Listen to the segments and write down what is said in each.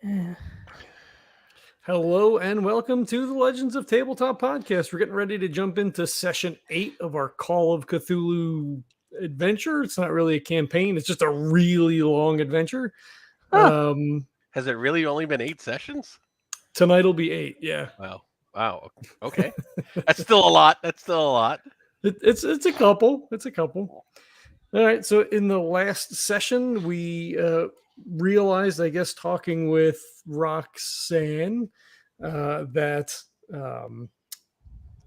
Yeah. Hello and welcome to the Legends of Tabletop podcast. We're getting ready to jump into session 8 of our Call of Cthulhu adventure. It's not really a campaign, it's just a really long adventure. Oh, Has it really only been 8 sessions? Tonight will be 8, yeah. Wow. Okay. That's still a lot. It's a couple. It's a couple. All right. So in the last session, we realized, I guess, talking with Roxanne, that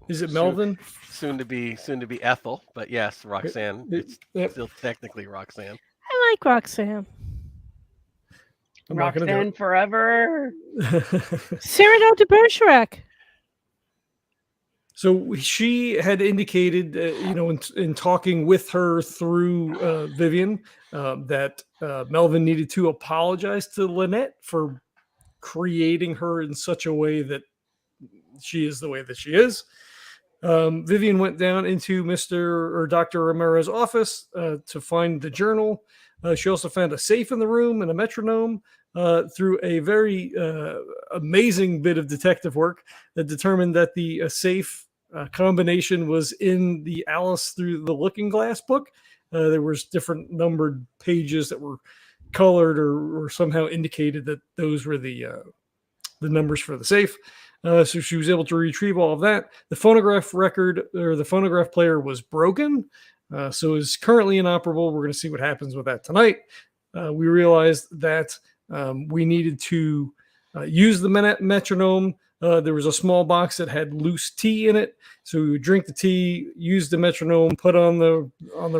is it Soon, Melvin? soon to be Ethel, but yes, Roxanne. It's Yep. still technically Roxanne. I like Roxanne. I'm not going to Roxanne forever. do it. Cyrano de Bergerac. So she had indicated, in talking with her through Vivian, that Melvin needed to apologize to Lynette for creating her in such a way that she is the way that she is. Vivian went down into Mr. or Dr. Romero's office to find the journal. She also found a safe in the room and a metronome. Through a very amazing bit of detective work that determined that the safe combination was in the Alice Through the Looking Glass book. There was different numbered pages that were colored or somehow indicated that those were the numbers for the safe. So she was able to retrieve all of that. The phonograph record or the phonograph player was broken, so is currently inoperable. We're going to see what happens with that tonight. We realized that we needed to use the metronome. There was a small box that had loose tea in it, so we would drink the tea, use the metronome, put on the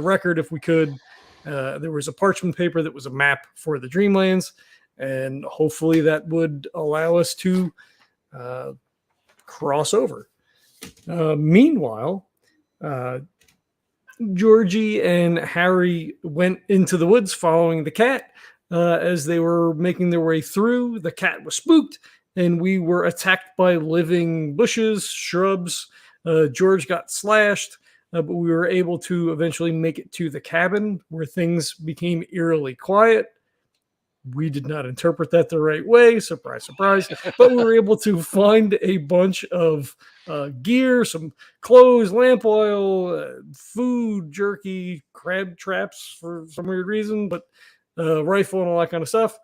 record if we could. There was a parchment paper that was a map for the Dreamlands, and hopefully that would allow us to cross over. Meanwhile, Georgie and Harry went into the woods following the cat. As they were making their way through, the cat was spooked, and we were attacked by living bushes, shrubs. George got slashed, but we were able to eventually make it to the cabin where things became eerily quiet. We did not interpret that the right way. Surprise, surprise. But we were able to find a bunch of gear, some clothes, lamp oil, food, jerky, crab traps for some weird reason, but rifle and all that kind of stuff.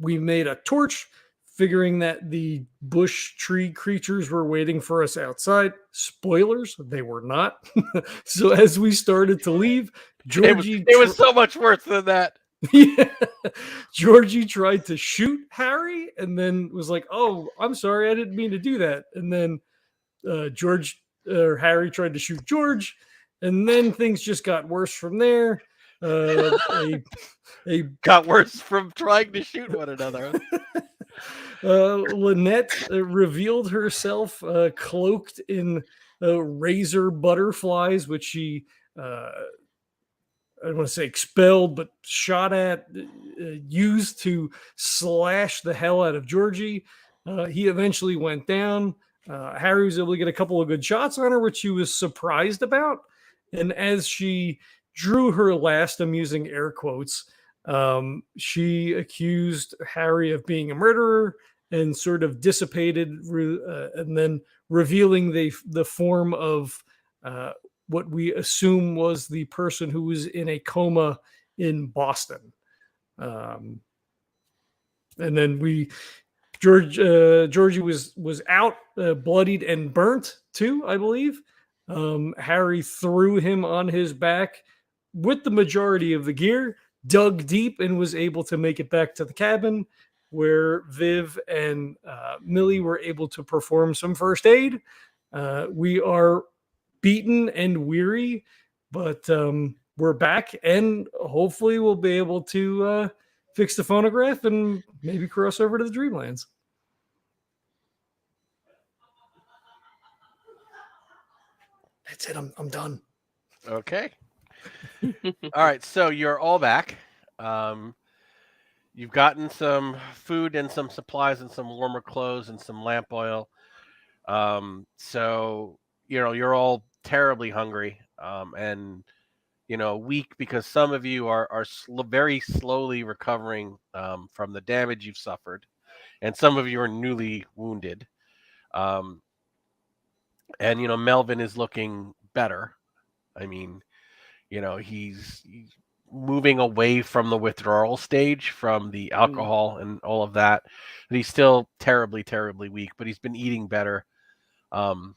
We made a torch, figuring that the bush tree creatures were waiting for us outside. Spoilers, they were not. So as we started to leave, Georgie... It was so much worse than that. Yeah. Georgie tried to shoot Harry and then was like, "Oh, I'm sorry, I didn't mean to do that." And then Harry tried to shoot George, and then things just got worse from there. Got worse from trying to shoot one another. Lynette revealed herself cloaked in razor butterflies, which she I don't want to say expelled, but shot at, used to slash the hell out of Georgie. He eventually went down. Harry was able to get a couple of good shots on her, which she was surprised about. And as she drew her last, I'm using air quotes, she accused Harry of being a murderer and sort of dissipated, and then revealing the form of what we assume was the person who was in a coma in Boston. And then Georgie was out, bloodied and burnt too, I believe. Harry threw him on his back with the majority of the gear, dug deep, and was able to make it back to the cabin where Viv and Millie were able to perform some first aid. We are beaten and weary, but we're back, and hopefully we'll be able to fix the phonograph and maybe cross over to the Dreamlands. That's it. I'm done. Okay. All right, so you're all back. You've gotten some food and some supplies and some warmer clothes and some lamp oil. So you're all terribly hungry, and weak because some of you are very slowly recovering from the damage you've suffered, and some of you are newly wounded. Um, and Melvin is looking better. I mean, he's moving away from the withdrawal stage from the alcohol and all of that. And he's still terribly, terribly weak, but he's been eating better. And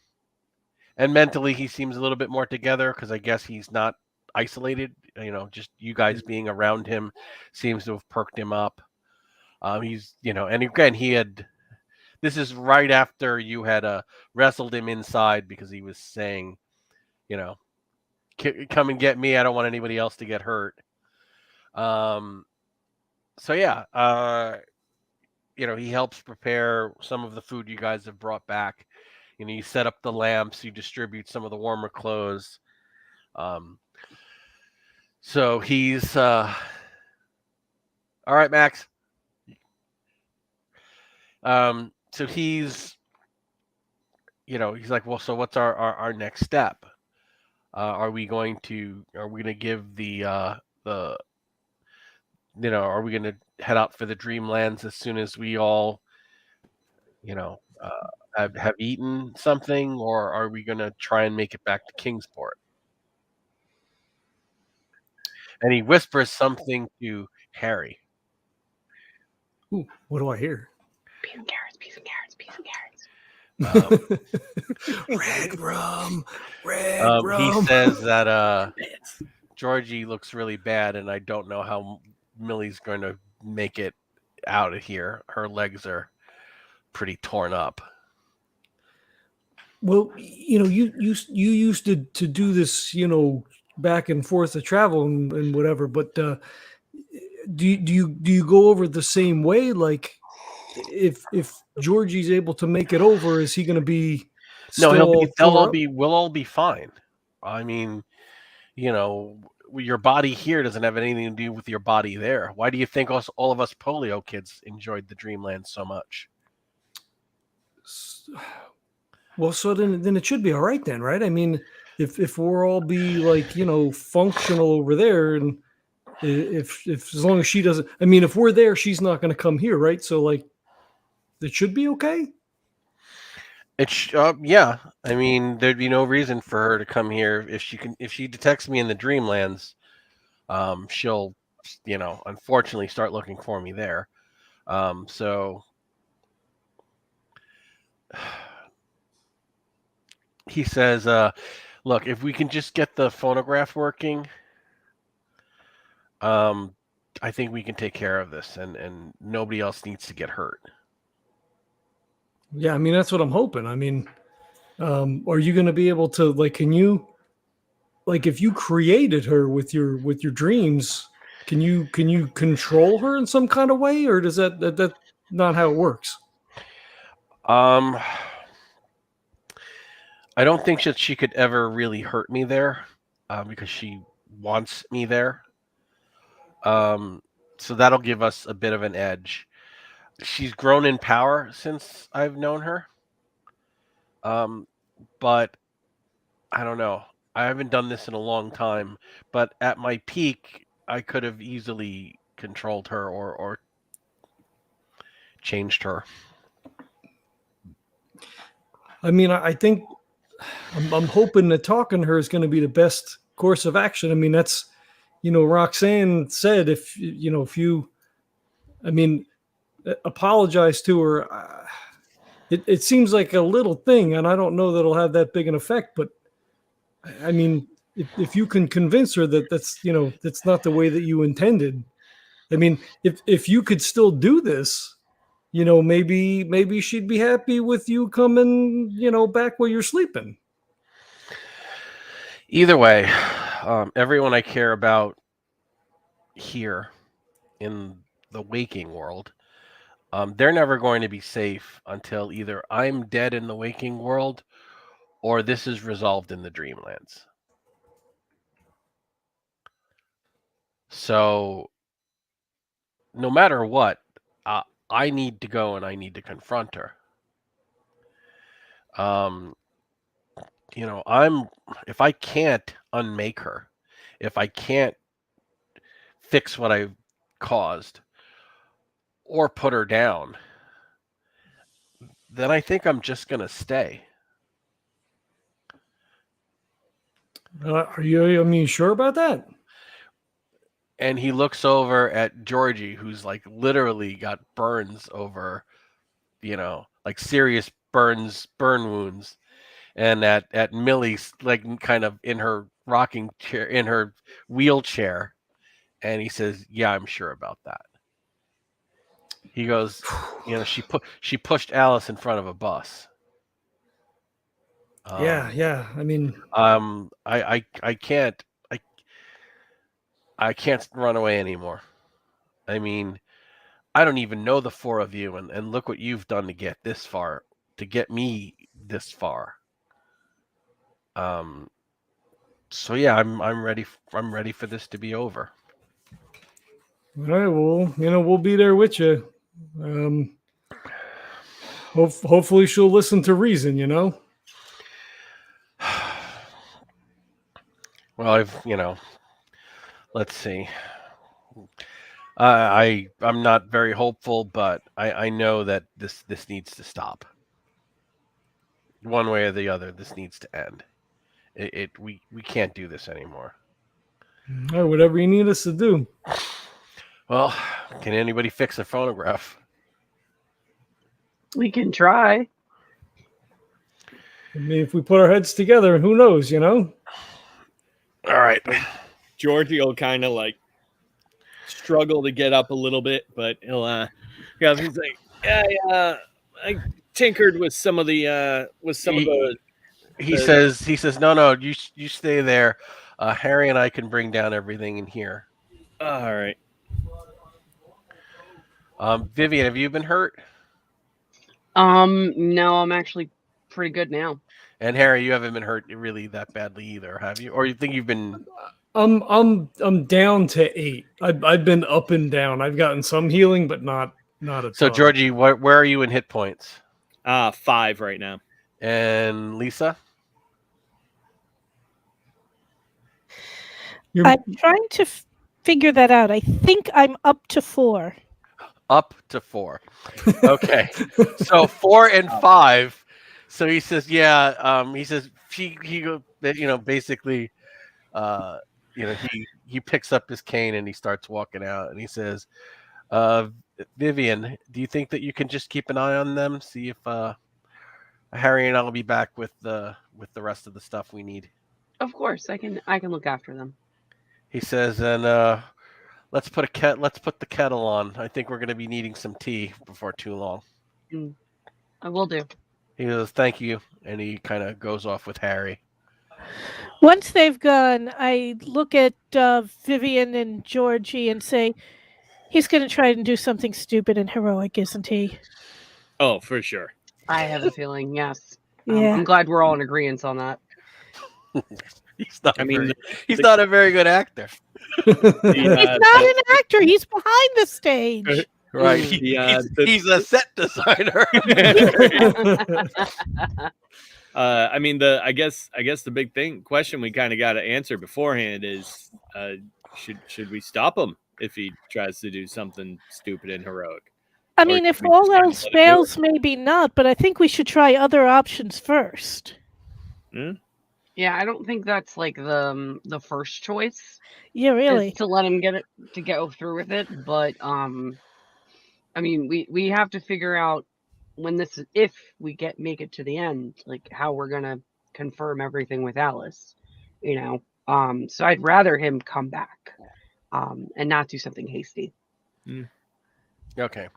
mentally, he seems a little bit more together because I guess he's not isolated. Just you guys being around him seems to have perked him up. He's, and again, this is right after you had wrestled him inside because he was saying, come and get me. I don't want anybody else to get hurt. So yeah, he helps prepare some of the food you guys have brought back. You set up the lamps, you distribute some of the warmer clothes. So he's all right, Max. So he's like, well, so what's our next step? Are we going to give the are we going to head out for the Dreamlands as soon as we all have eaten something, or are we going to try and make it back to Kingsport? And he whispers something to Harry. Ooh, what do I hear? Peas and carrots, peas and carrots, peas and carrots. Red rum. He says that Georgie looks really bad, and I don't know how Millie's going to make it out of here. Her legs are pretty torn up. Well, you used to do this, back and forth to travel and whatever. But do you go over the same way? Like, if Georgie's able to make it over, is he going to be? No, we'll all be fine. I mean, your body here doesn't have anything to do with your body there. Why do you think all of us polio kids enjoyed the Dreamlands so much? Well, so then it should be all right then, right? I mean, if we're all be like, functional over there, and if as long as she doesn't, I mean, if we're there, she's not going to come here, right? So like, it should be okay. Yeah. I mean, there'd be no reason for her to come here if she detects me in the Dreamlands. She'll, unfortunately start looking for me there. So he says, look, if we can just get the phonograph working, I think we can take care of this, and nobody else needs to get hurt. Yeah, I mean, that's what I'm hoping. I mean, are you going to be able to, like, can you, like, if you created her with your dreams, can you control her in some kind of way, or does that not how it works? I don't think that she could ever really hurt me there, because she wants me there. So that'll give us a bit of an edge. She's grown in power since I've known her. But I don't know. I haven't done this in a long time, but at my peak, I could have easily controlled her or changed her. I mean, I think I'm hoping that talking to her is going to be the best course of action. I mean, that's, Roxanne said, if you, I mean, apologize to her. It seems like a little thing, and I don't know that it'll have that big an effect, but I mean, if you can convince her that that's not the way that you intended. I mean, if you could still do this, maybe she'd be happy with you coming, back while you're sleeping. Either way, everyone I care about here in the waking world, they're never going to be safe until either I'm dead in the waking world or this is resolved in the Dreamlands. So no matter what, I need to go and I need to confront her. If I can't unmake her, if I can't fix what I caused or put her down, then I think I'm just going to stay. Are you? I mean, sure about that? And he looks over at Georgie, who's like literally got burns over, like serious burn wounds, and at Millie's like kind of in her rocking chair, in her wheelchair, and he says, "Yeah, I'm sure about that." He goes, she pushed Alice in front of a bus. Yeah. I mean, I can't I can't run away anymore. I mean, I don't even know the four of you, and look what you've done to get this far, to get me this far. So yeah, I'm ready. I'm ready for this to be over. all right. Well, we'll be there with you. Hopefully she'll listen to reason. Well, let's see. I'm not very hopeful, but I know that this needs to stop. One way or the other, this needs to end. We can't do this anymore. All right, whatever you need us to do. Well, can anybody fix a phonograph? We can try. I mean, if we put our heads together, who knows? All right. Georgie will kind of like struggle to get up a little bit, but he'll he's like, I tinkered with some of the He says no, you stay there. Harry and I can bring down everything in here. all right. Vivian, have you been hurt? No, I'm actually pretty good now. And Harry, you haven't been hurt really that badly either, have you? Or you think you've been? I'm down to 8. I've been up and down. I've gotten some healing, but not a So ton. Georgie, where are you in hit points? 5 right now. And Lisa? I'm trying to figure that out. I think I'm up to 4. Up to 4. Okay. So 4 and 5. So he says, he says he basically he picks up his cane and he starts walking out, and he says, Vivian, do you think that you can just keep an eye on them, see if Harry and I will be back with the rest of the stuff we need? Of course, I can look after them. He says, and let's put the kettle on. I think we're going to be needing some tea before too long. I will do. He goes, thank you, and he kind of goes off with Harry. Once they've gone, I look at Vivian and Georgie and say, he's going to try and do something stupid and heroic, isn't he? Oh, for sure. I have a feeling, yes. Yeah. I'm glad we're all in agreement on that. He's not a very good actor. He's not an actor. He's behind the stage. Right. He's a set designer. I guess the big question we kind of got to answer beforehand is, should we stop him if he tries to do something stupid and heroic? I mean, if all else fails, maybe not, but I think we should try other options first. Yeah, I don't think that's like the first choice. Yeah, really. To let him go through with it, but I mean, we have to figure out if we make it to the end, like how we're gonna confirm everything with Alice, So I'd rather him come back, and not do something hasty. Okay.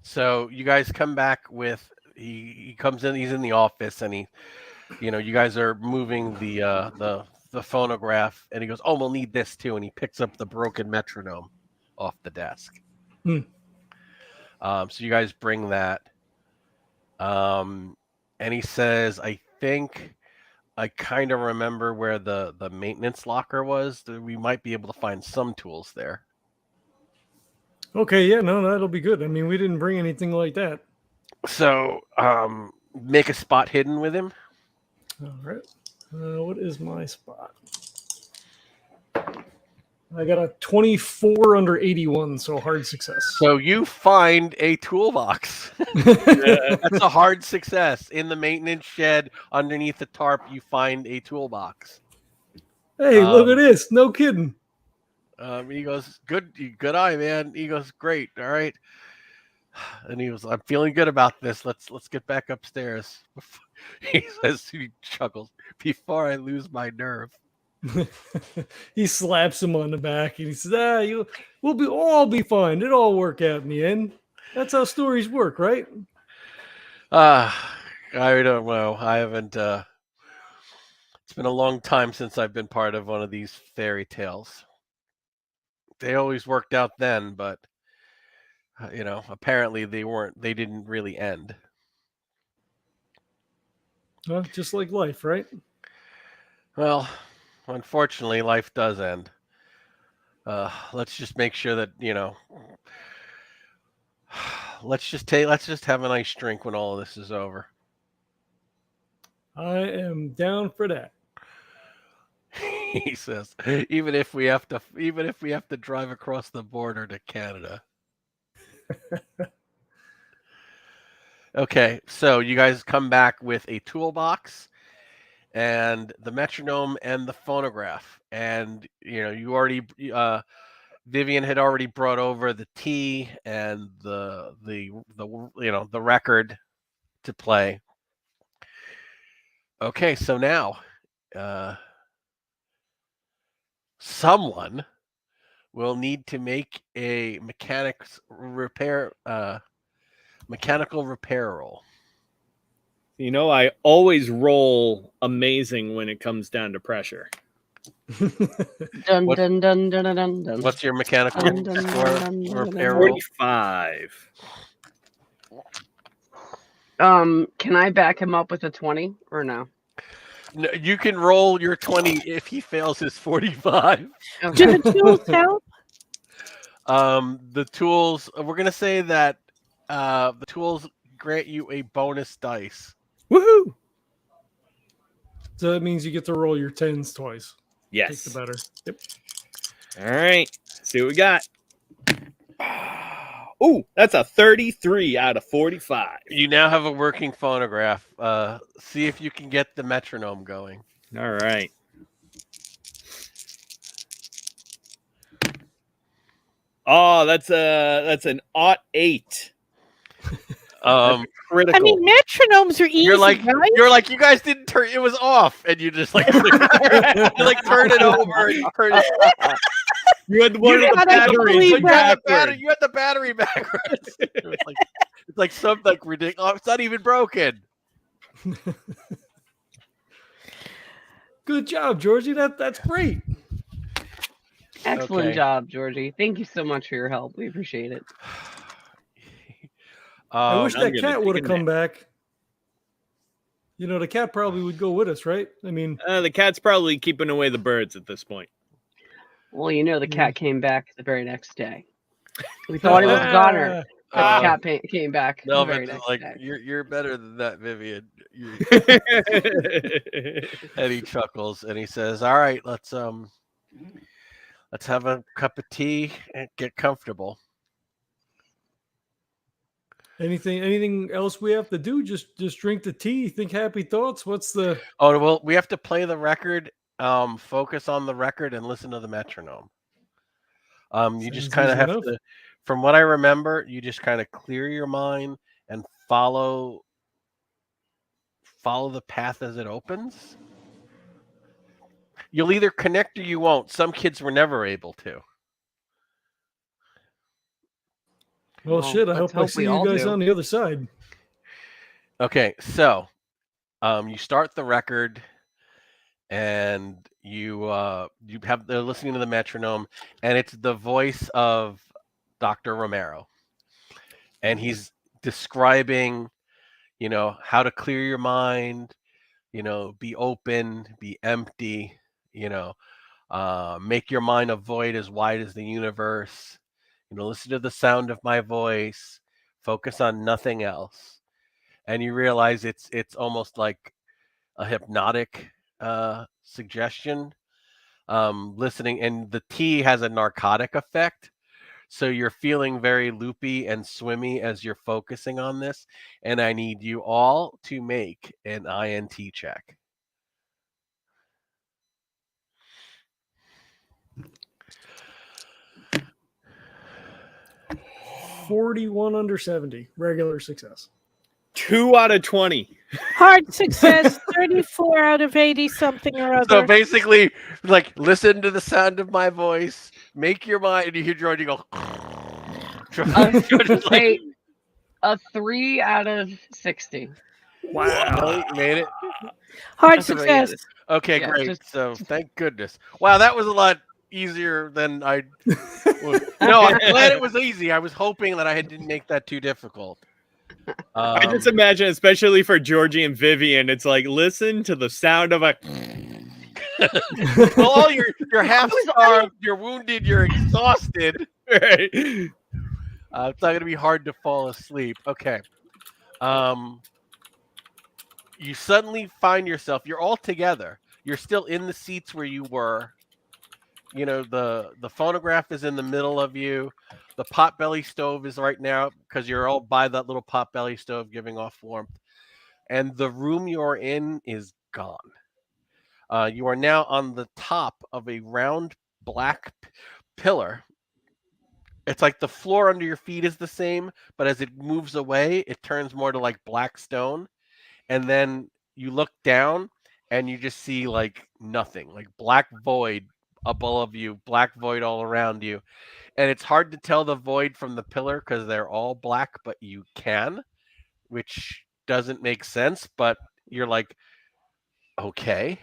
So you guys come back with he comes in. He's in the office, and you guys are moving the phonograph, and he goes, "Oh, we'll need this too," and he picks up the broken metronome off the desk. So you guys bring that. And he says, I think I kind of remember where the maintenance locker was. We might be able to find some tools there. Okay, yeah, no, that'll be good. I mean, we didn't bring anything like that. So make a spot hidden with him. All right. What is my spot? I got a 24 under 81, so hard success. So you find a toolbox. That's a hard success. In the maintenance shed, underneath the tarp, you find a toolbox. Hey, look at this. No kidding. He goes, good eye, man. He goes, great. All right. And he goes, I'm feeling good about this. Let's get back upstairs. He says, he chuckles, before I lose my nerve. He slaps him on the back and he says, we'll all be fine. It'll all work out in the end. That's how stories work, right? I don't know. I haven't it's been a long time since I've been part of one of these fairy tales. They always worked out then, but apparently they didn't really end. Just like life, right? Well, unfortunately, life does end. Let's just make sure that, let's just have a nice drink when all of this is over. I am down for that. He says, even if we have to drive across the border to Canada. Okay, so you guys come back with a toolbox and the metronome and the phonograph, and you already Vivian had already brought over the tea and the record to play. Okay, so now someone will need to make a mechanical repair roll. I always roll amazing when it comes down to pressure. Dun, What- dun, dun, dun, dun, dun, dun. What's your mechanical Dun, dun, dun, dun, dun, repair roll? 45. Can I back him up with a 20 or no? No, you can roll your 20 if he fails his 45. Do the tools help? The tools, we're going to say that the tools grant you a bonus dice. Woohoo! So that means you get to roll your 10s twice. Yes. Take the better. Yep. All right. See what we got. Oh, that's a 33 out of 45. You now have a working phonograph. See if you can get the metronome going. All right. Oh, that's an 8. Critical. I mean, metronomes are easy, You're like, right? you guys didn't turn it was off, and you just like you turn it over and you turn it. You had one You of the gotta batteries. believe So you had the backward. battery. You had the battery backwards. It's like something like ridiculous. Oh, it's not even broken. Good job, Georgie. That's great. Excellent Okay. job, Georgie. Thank you so much for your help. We appreciate it. I wish I'm that gonna cat take would a have come back. The cat probably would go with us, right? I mean, The cat's probably keeping away the birds at this point. Well, the cat came back the very next day. We thought he was a goner. But the cat came back the No, very but next like day. you're better than that, Vivian. And he chuckles and he says, "All right, let's have a cup of tea and get comfortable." anything else we have to do? Just drink the tea, think happy thoughts. What's the Oh well, we have to play the record. Focus on the record and listen to the metronome. You just Sounds kind of easy have enough. to, from what I remember, you just kind of clear your mind and follow the path as it opens. You'll either connect or you won't. Some kids were never able to. well, shit? I let's hope I see we you all guys do. on the other side. Okay, so you start the record and they're listening to the metronome, and it's the voice of Dr. Romero. And he's describing, how to clear your mind, be open, be empty, make your mind a void as wide as the universe, listen to the sound of my voice, focus on nothing else. And you realize it's almost like a hypnotic suggestion. listening, and the tea has a narcotic effect. So you're feeling very loopy and swimmy as you're focusing on this. And I need you all to make an INT check. 41 under 70, regular success. 2 out of 20. Hard success, 34 out of 80 something or other. So basically, like, listen to the sound of my voice, make your mind, and you hear Georgie go. Just like, A 3 out of 60. Wow. really? You made it? Hard That's really success. it. Okay, Yeah, great. just- So thank goodness. Wow, that was a lot easier than I. No, I'm glad it was easy. I was hoping that I didn't make that too difficult. I just imagine, especially for Georgie and Vivian, it's like, listen to the sound of a. well, you're half starved, you're wounded, you're exhausted. Right. It's not gonna be hard to fall asleep. Okay. You suddenly find yourself. You're all together. You're still in the seats where you were. You know, the phonograph is in the middle of you. The potbelly stove is right now because you're all by that little potbelly stove giving off warmth. And the room you're in is gone. You are now on the top of a round black pillar. It's like the floor under your feet is the same, but as it moves away, it turns more to like black stone. And then you look down and you just see like nothing, like black void above you, black void all around you. And it's hard to tell the void from the pillar because they're all black, but you can, which doesn't make sense. But you're like, okay.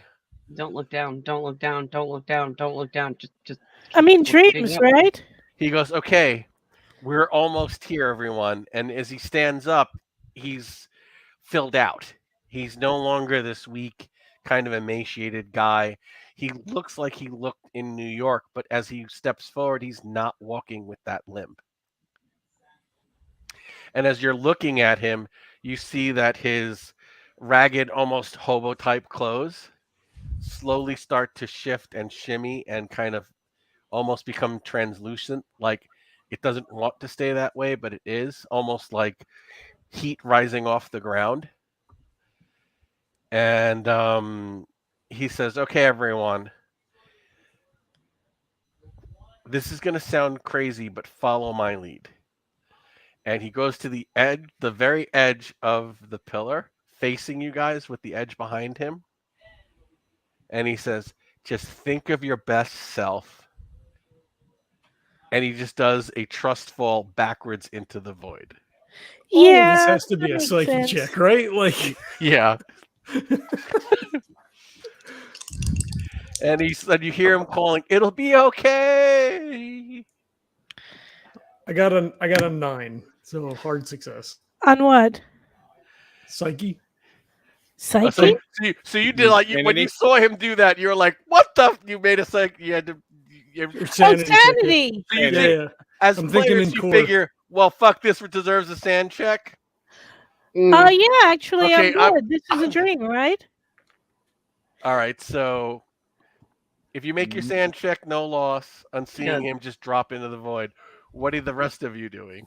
Don't look down. Don't look down. Don't look down. Don't look down. Just. I mean, looking dreams, up. right? He goes, okay, we're almost here, everyone. And as he stands up, he's filled out. He's no longer this weak, kind of emaciated guy. He looks like he looked in New York, but as he steps forward, he's not walking with that limp. And as you're looking at him, you see that his ragged, almost hobo-type clothes slowly start to shift and shimmy and kind of almost become translucent, like it doesn't want to stay that way, but it is, almost like heat rising off the ground. And he says, okay, everyone, this is going to sound crazy, but follow my lead. And he goes to the edge, the very edge of the pillar, facing you guys with the edge behind him. And he says, just think of your best self. And he just does a trust fall backwards into the void. All of Yeah. this has to be that a makes psyche sense. check, right? Like, Yeah. And you hear him calling, it'll be okay. I got a 9, so hard success. On what? Psyche. Psyche? So you did like when you saw him do that, you were like, "What the?" You made a psych. You had to. Oh, Sanity. sanity! So you Yeah, did, yeah. as I'm thinking players, in you core. figure, well, fuck this, deserves a sand check. Oh, yeah, actually, Okay, I'm good. This is a dream, right? All right, so if you make your sand check, no loss. On seeing him just drop into the void, what are the rest of you doing?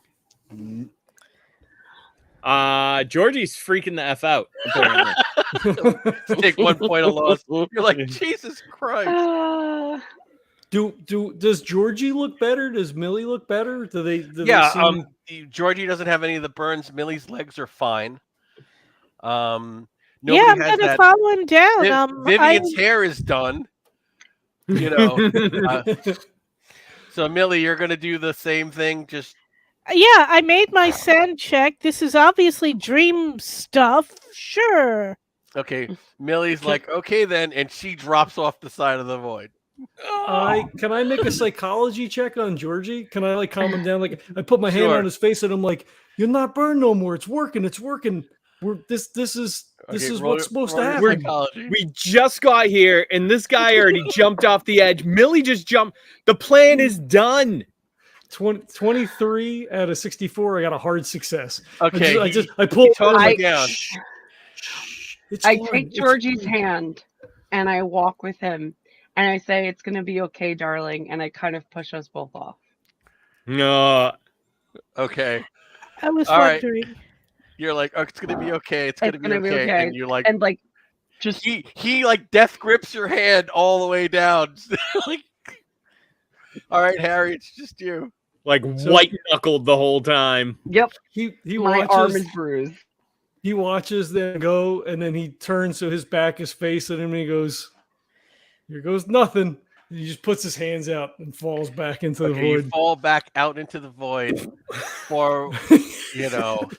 Georgie's freaking the F out, apparently. Take 1 point of loss. You're like, Jesus Christ. Does Georgie look better? Does Millie look better? Do they Yeah, seem... Georgie doesn't have any of the burns. Millie's legs are fine. I'm Nobody has going to that. follow him down. Vivian's hair is done. You know. So Millie, you're gonna do the same thing. Just Yeah, I made my sand check. This is obviously dream stuff. Sure. okay. Millie's like, okay then, and she drops off the side of the void. Can I make a psychology check on Georgie? Can I like calm him down? Like I put my hand Sure. on his face and I'm like, "You're not burned no more. It's working. It's working. This is what's supposed to roll your happen." psychology. We just got here, and this guy already jumped off the edge. Millie just jumped. The plan is done. 23 out of 64. I got a hard success. Okay, I pulled tones like, it down. It's I fine, take it's Georgie's fine." hand and I walk with him, And I say, "It's going to be okay, darling." And I kind of push us both off. No. Okay. I was All right. wondering. You're like, oh, it's gonna be okay. It's gonna be okay. And you're like, And like, just he like death grips your hand all the way down. Like, all right, Harry, it's just you. Like So- white knuckled the whole time. yep, He my watches. arm is bruised. He watches them go, and then he turns so his back is facing him, and he goes, "Here goes nothing." And he just puts his hands out and falls back into the Okay, you void. fall back out into the void for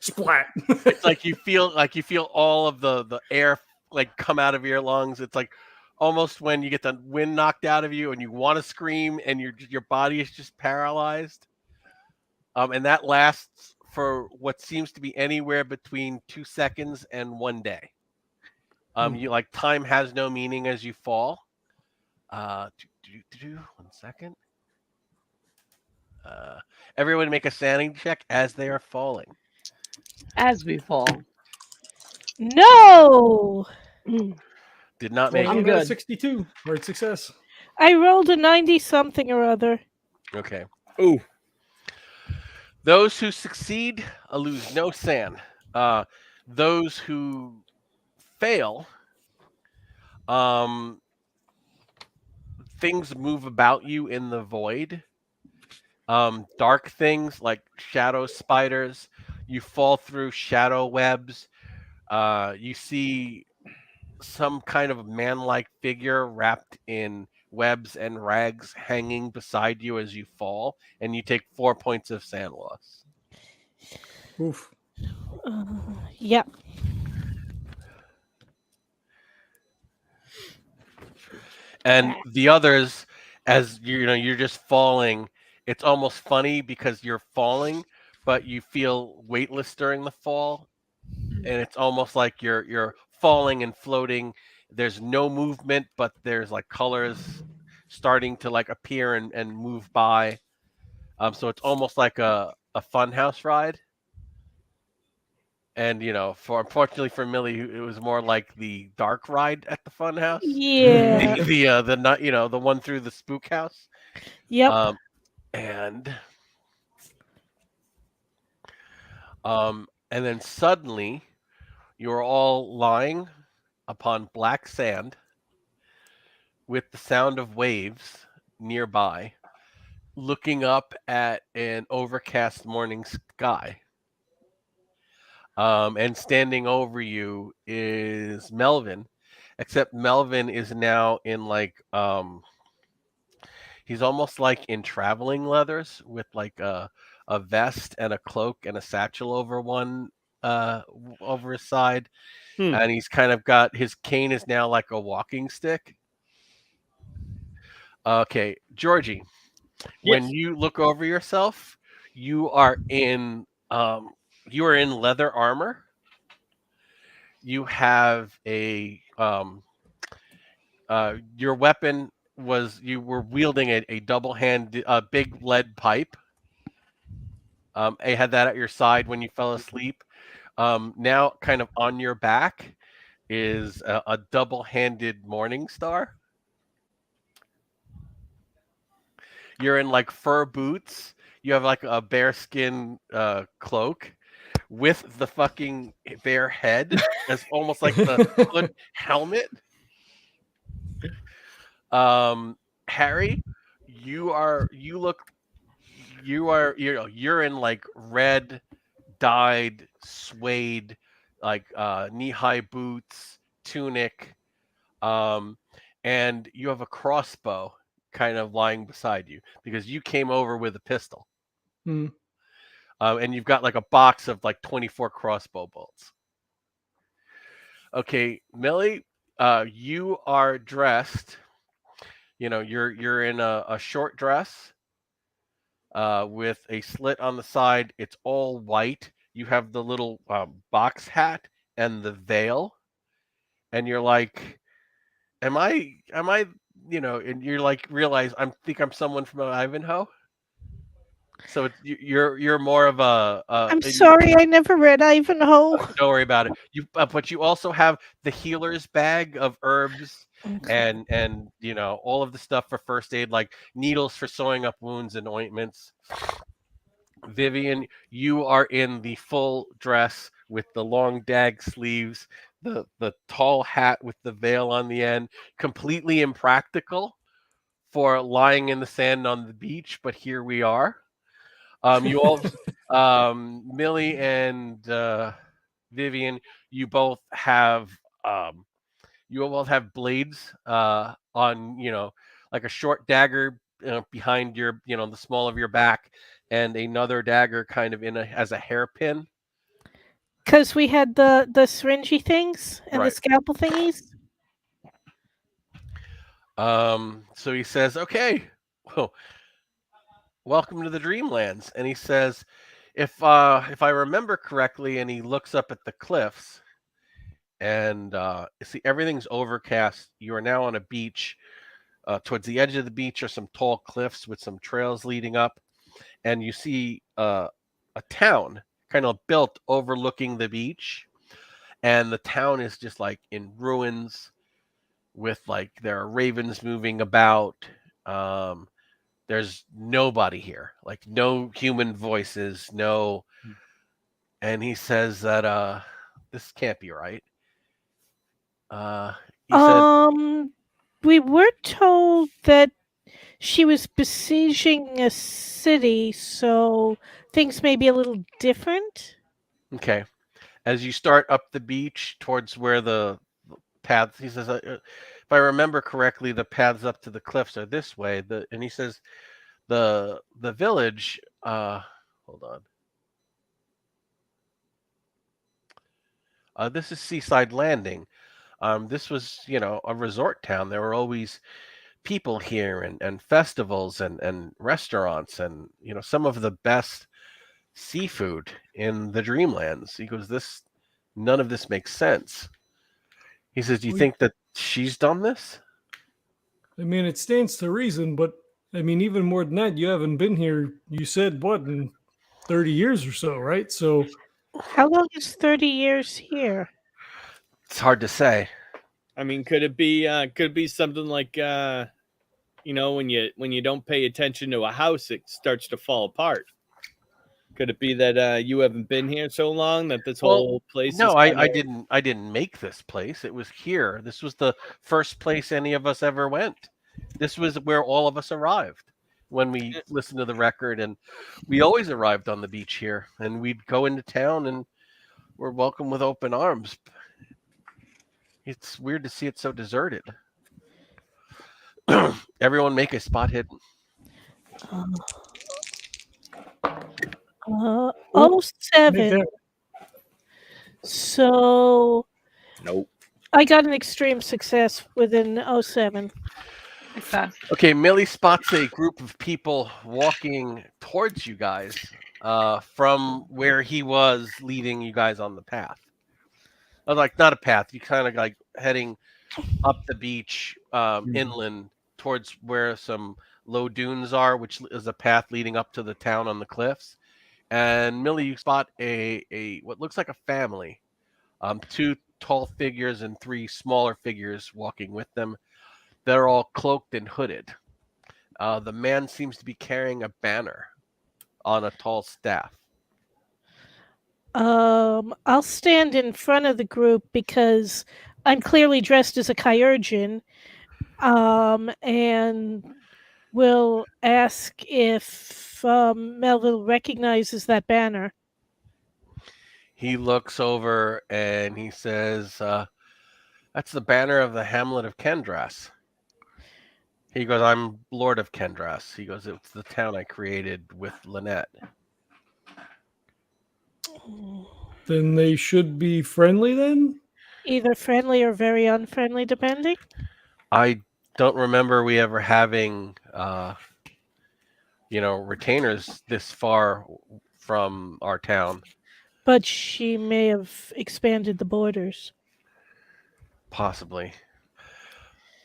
Splat. it's like you feel all of the air like come out of your lungs. It's like almost when you get the wind knocked out of you and you want to scream and your body is just paralyzed. And that lasts for what seems to be anywhere between 2 seconds and 1 day. You like time has no meaning as you fall. 1 second. Everyone make a sanity check as they are falling. As we fall. No, Did not make I'm it. good. 62. Hard success. I rolled a 90 something or other. Okay. Ooh. Those who succeed lose no sand. Those who fail, things move about you in the void. Dark things like shadow spiders. You fall through shadow webs. You see some kind of man-like figure wrapped in webs and rags hanging beside you as you fall, and you take 4 points of sand loss. Oof. Yep. And the others, as you're just falling. It's almost funny because you're falling, but you feel weightless during the fall, and it's almost like you're falling and floating. There's no movement, but there's like colors starting to like appear and move by. So it's almost like a funhouse ride. And unfortunately for Millie, it was more like the dark ride at the funhouse. Yeah. The one through the spook house. Yep. And then suddenly you're all lying upon black sand with the sound of waves nearby, looking up at an overcast morning sky. And standing over you is Melvin, except Melvin is now in like he's almost like in traveling leathers with like a vest and a cloak and a satchel over over his side. And he's kind of got his cane is now like a walking stick. Okay, Georgie, when you look over yourself, you are in leather armor. You have a your weapon you were wielding a double-handed big lead pipe. I had that at your side when you fell asleep. Now, kind of on your back is a double-handed morning star. You're in like fur boots. You have like a bearskin cloak with the fucking bear head as almost like the hood helmet. Harry, you're in like red dyed suede like knee-high boots, tunic, and you have a crossbow kind of lying beside you because you came over with a pistol. And you've got like a box of like 24 crossbow bolts. Okay, Millie, you are dressed. You're in a short dress with a slit on the side. It's all white. You have the little box hat and the veil, and you're like, "Am I?" And you're like, realize I'm someone from Ivanhoe. So you're more of a. I'm sorry, I never read Ivanhoe. Don't worry about it. But you also have the healer's bag of herbs Okay. and all of the stuff for first aid, like needles for sewing up wounds and ointments. Vivian, you are in the full dress with the long dag sleeves, the tall hat with the veil on the end, completely impractical for lying in the sand on the beach, but here we are. You all, Millie and Vivian, you both have blades on, like a short dagger behind your, the small of your back, and another dagger kind of as a hairpin. Because we had the syringy things and the Right. scalpel thingies. So he says, "Okay, well, welcome to the Dreamlands." And he says, if I remember correctly, and he looks up at the cliffs, and see everything's overcast. You are now on a beach. Towards the edge of the beach are some tall cliffs with some trails leading up, and you see a town kind of built overlooking the beach, and the town is just like in ruins, with like there are ravens moving about. There's nobody here, like no human voices, no. And he says that this can't be right. He said, We were told that she was besieging a city, so things may be a little different. okay. As you start up the beach towards where the paths, he says, if I remember correctly, the paths up to the cliffs are this way. And he says, the village. Hold on. This is Seaside Landing. This was, a resort town. There were always people here, and festivals, and restaurants, and some of the best seafood in the Dreamlands. He goes, none of this makes sense. He says, do you think that she's done this? I mean, it stands to reason, but I mean, even more than that, you haven't been here, you said, what, in 30 years or so, right? So, How long is 30 years here? It's hard to say. I mean, could it be something like when you don't pay attention to a house, it starts to fall apart? Could it be that you haven't been here so long that this whole place No, is I didn't make this place. It was here. This was the first place any of us ever went. This was where all of us arrived when we listened to the record, and we always arrived on the beach here, and we'd go into town and we're welcome with open arms. It's weird to see it so deserted. Everyone make a spot hidden. Ooh, 07. So Nope. I got an extreme success within 07. Success. Okay, Millie spots a group of people walking towards you guys from where he was leading you guys on the path. Like, not a path, you kind of like heading up the beach inland towards where some low dunes are, which is a path leading up to the town on the cliffs. And Millie, you spot a what looks like a family, 2 tall figures and 3 smaller figures walking with them. They're all cloaked and hooded. The man seems to be carrying a banner on a tall staff. I'll stand in front of the group because I'm clearly dressed as a Kyurgin, and will ask if Melville recognizes that banner. He looks over and he says, that's the banner of the hamlet of Kendras. He goes, I'm Lord of Kendras. He goes, it's the town I created with Lynette. then they should be friendly then? Either friendly or very unfriendly, depending. I don't remember we ever having, retainers this far from our town. But she may have expanded the borders. Possibly.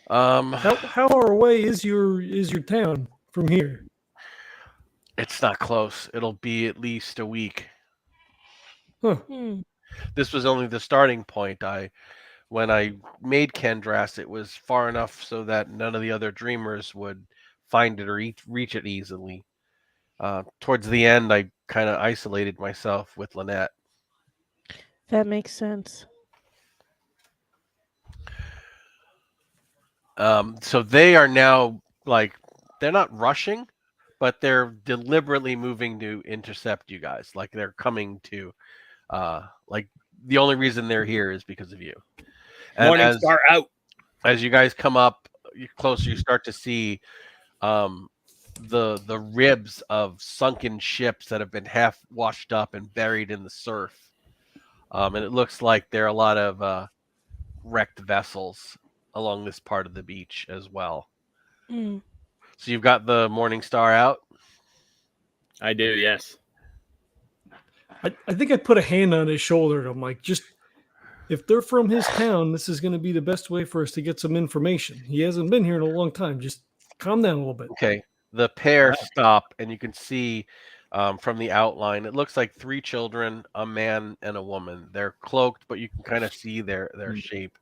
How far away is your town from here? It's not close. It'll be at least a week. Huh. Hmm. This was only the starting point. I when I made Kendras, it was far enough so that none of the other dreamers would find it or reach it easily. Towards the end, I kind of isolated myself with Lynette. That makes sense. So they are now like, they're not rushing, but they're deliberately moving to intercept you guys. Like they're coming to, like the only reason they're here is because of you. And Morningstar out. as you guys come up closer, you start to see the ribs of sunken ships that have been half washed up and buried in the surf. And it looks like there are a lot of wrecked vessels along this part of the beach as well. Mm. So you've got the Morningstar out. I do, yes. I think I put a hand on his shoulder and I'm like, just if they're from his town, this is going to be the best way for us to get some information. He hasn't been here in a long time. Just calm down a little bit. Okay. The pair stop, and you can see from the outline, it looks like 3 children, a man, and a woman. They're cloaked, but you can kind of see their shape.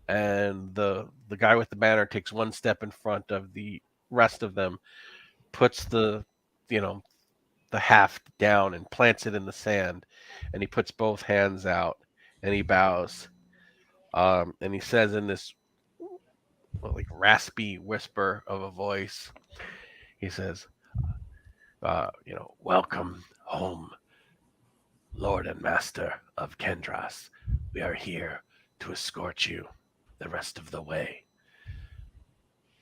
And the guy with the banner takes one step in front of the rest of them, puts the haft down and plants it in the sand, and he puts both hands out and he bows, and he says in this like raspy whisper of a voice, he says, welcome home, Lord and Master of Kendras. We are here to escort you the rest of the way.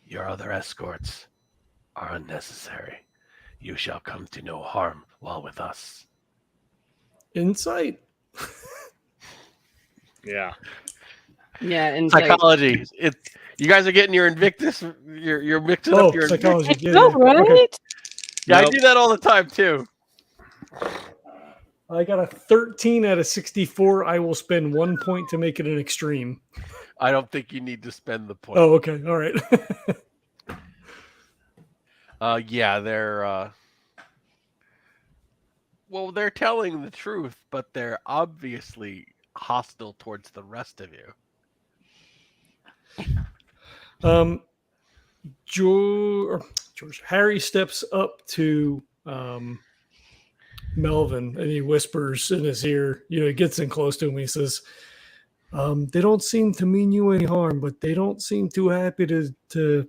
Your other escorts are unnecessary. You shall come to no harm while with us. Insight. Yeah. Yeah, and Psychology. You guys are getting your Invictus. You're mixing up your psychology. I know, right? Okay. Yeah, Nope. I do that all the time too. I got a 13 out of 64. I will spend 1 point to make it an extreme. I don't think you need to spend the point. Oh, okay. All right. Yeah, they're they're telling the truth, but they're obviously hostile towards the rest of you. George Harry steps up to Melvin and he whispers in his ear. He gets in close to him. He says, "They don't seem to mean you any harm, but they don't seem too happy to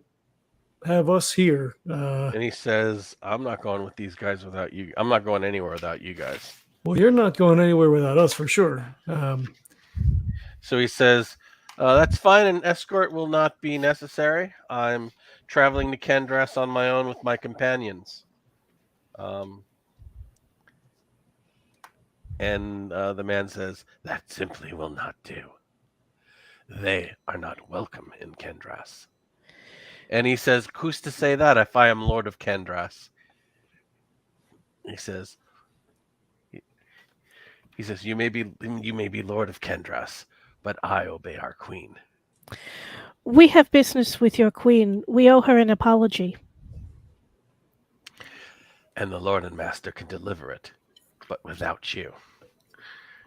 have us here." And he says, "I'm not going with these guys without you. I'm not going anywhere without you guys." Well, you're not going anywhere without us for sure. So he says, "That's fine. An escort will not be necessary. I'm traveling to Kendras on my own with my companions." And the man says, "That simply will not do. They are not welcome in Kendras." And he says, "Who's to say that if I am Lord of Kendras?" He says, "You may be Lord of Kendras, but I obey our queen." We have business with your queen. We owe her an apology. And the Lord and Master can deliver it, but without you.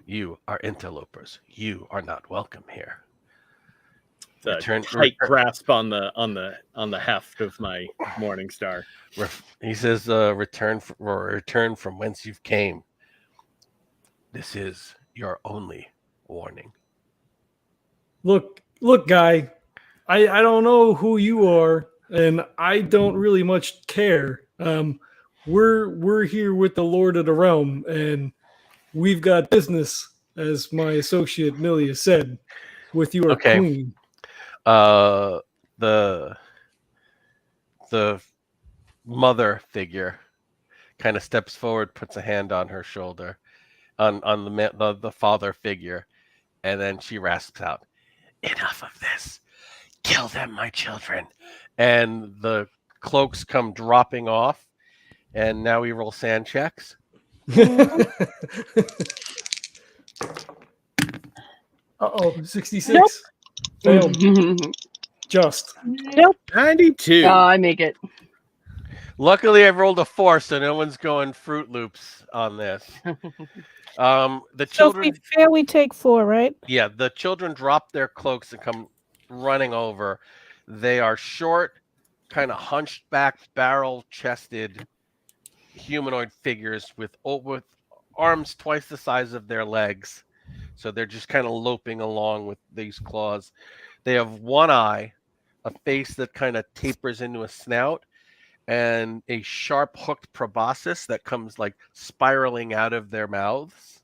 You are interlopers. You are not welcome here. Tight grasp on the heft of my Morningstar. He says, return from whence you've came. This is your only warning." Look, guy, I don't know who you are, and I don't really much care. We're here with the Lord of the Realm, and we've got business, as my associate Millie said, with your queen. The mother figure kind of steps forward, puts a hand on her shoulder, on the father figure, and then she rasps out, "Enough of this! Kill them, my children!" And the cloaks come dropping off, and now we roll sand checks. Uh-oh, 66. Nope. Failed. Just. Nope. 92. I make it. Luckily, I've rolled a 4, so no one's going Fruit Loops on this. The So children, if we fail, we take 4, right? yeah, the children drop their cloaks and come running over. They are short, kind of hunched back, barrel-chested humanoid figures with arms twice the size of their legs. So they're just kind of loping along with these claws. They have one eye, a face that kind of tapers into a snout, and a sharp hooked proboscis that comes like spiraling out of their mouths.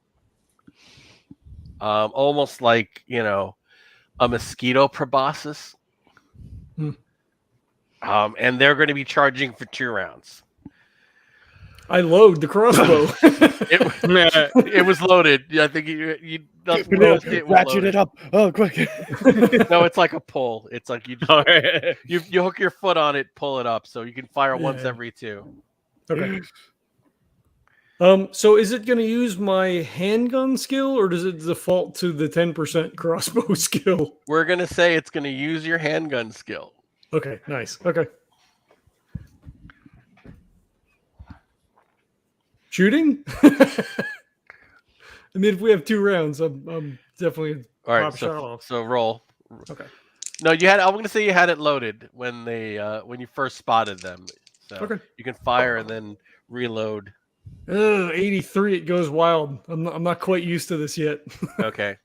Almost like, a mosquito proboscis. Hmm. And they're going to be charging for 2 rounds. I load the crossbow. It was loaded. I think you ratchet it up. Oh, quick. No, it's like a pull. It's like you hook your foot on it, pull it up, so you can fire once Yeah. every 2. Okay. So is it going to use my handgun skill, or does it default to the 10% crossbow skill? We're gonna say it's gonna use your handgun skill. Okay, nice. Okay. Shooting? I mean, if we have 2 rounds, I'm definitely All right, pop shot off. so roll. Okay. No, I'm gonna say you had it loaded when when you first spotted them. So Okay. you can fire and then reload. 83. It goes wild. I'm not quite used to this yet. Okay.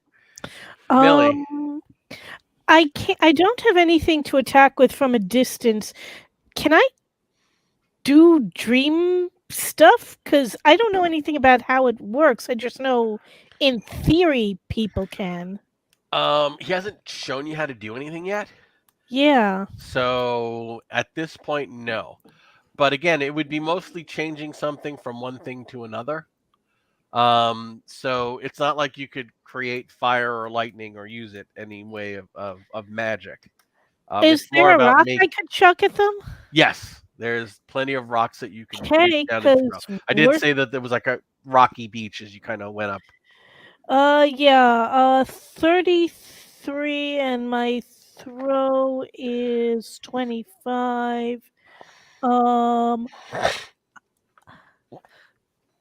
Millie. I can't. I don't have anything to attack with from a distance. Can I do dream stuff? Because I don't know anything about how it works. I just know, in theory, people can. He hasn't shown you how to do anything yet. Yeah. So at this point, no. But again, it would be mostly changing something from one thing to another. So it's not like you could create fire or lightning or use it any way of magic. Is it's more there a about rock I could chuck at them? Yes, there's plenty of rocks that you can Okay, reach down and throw. because I did say that there was like a rocky beach as you kind of went up. yeah. 33, and my throw is 25.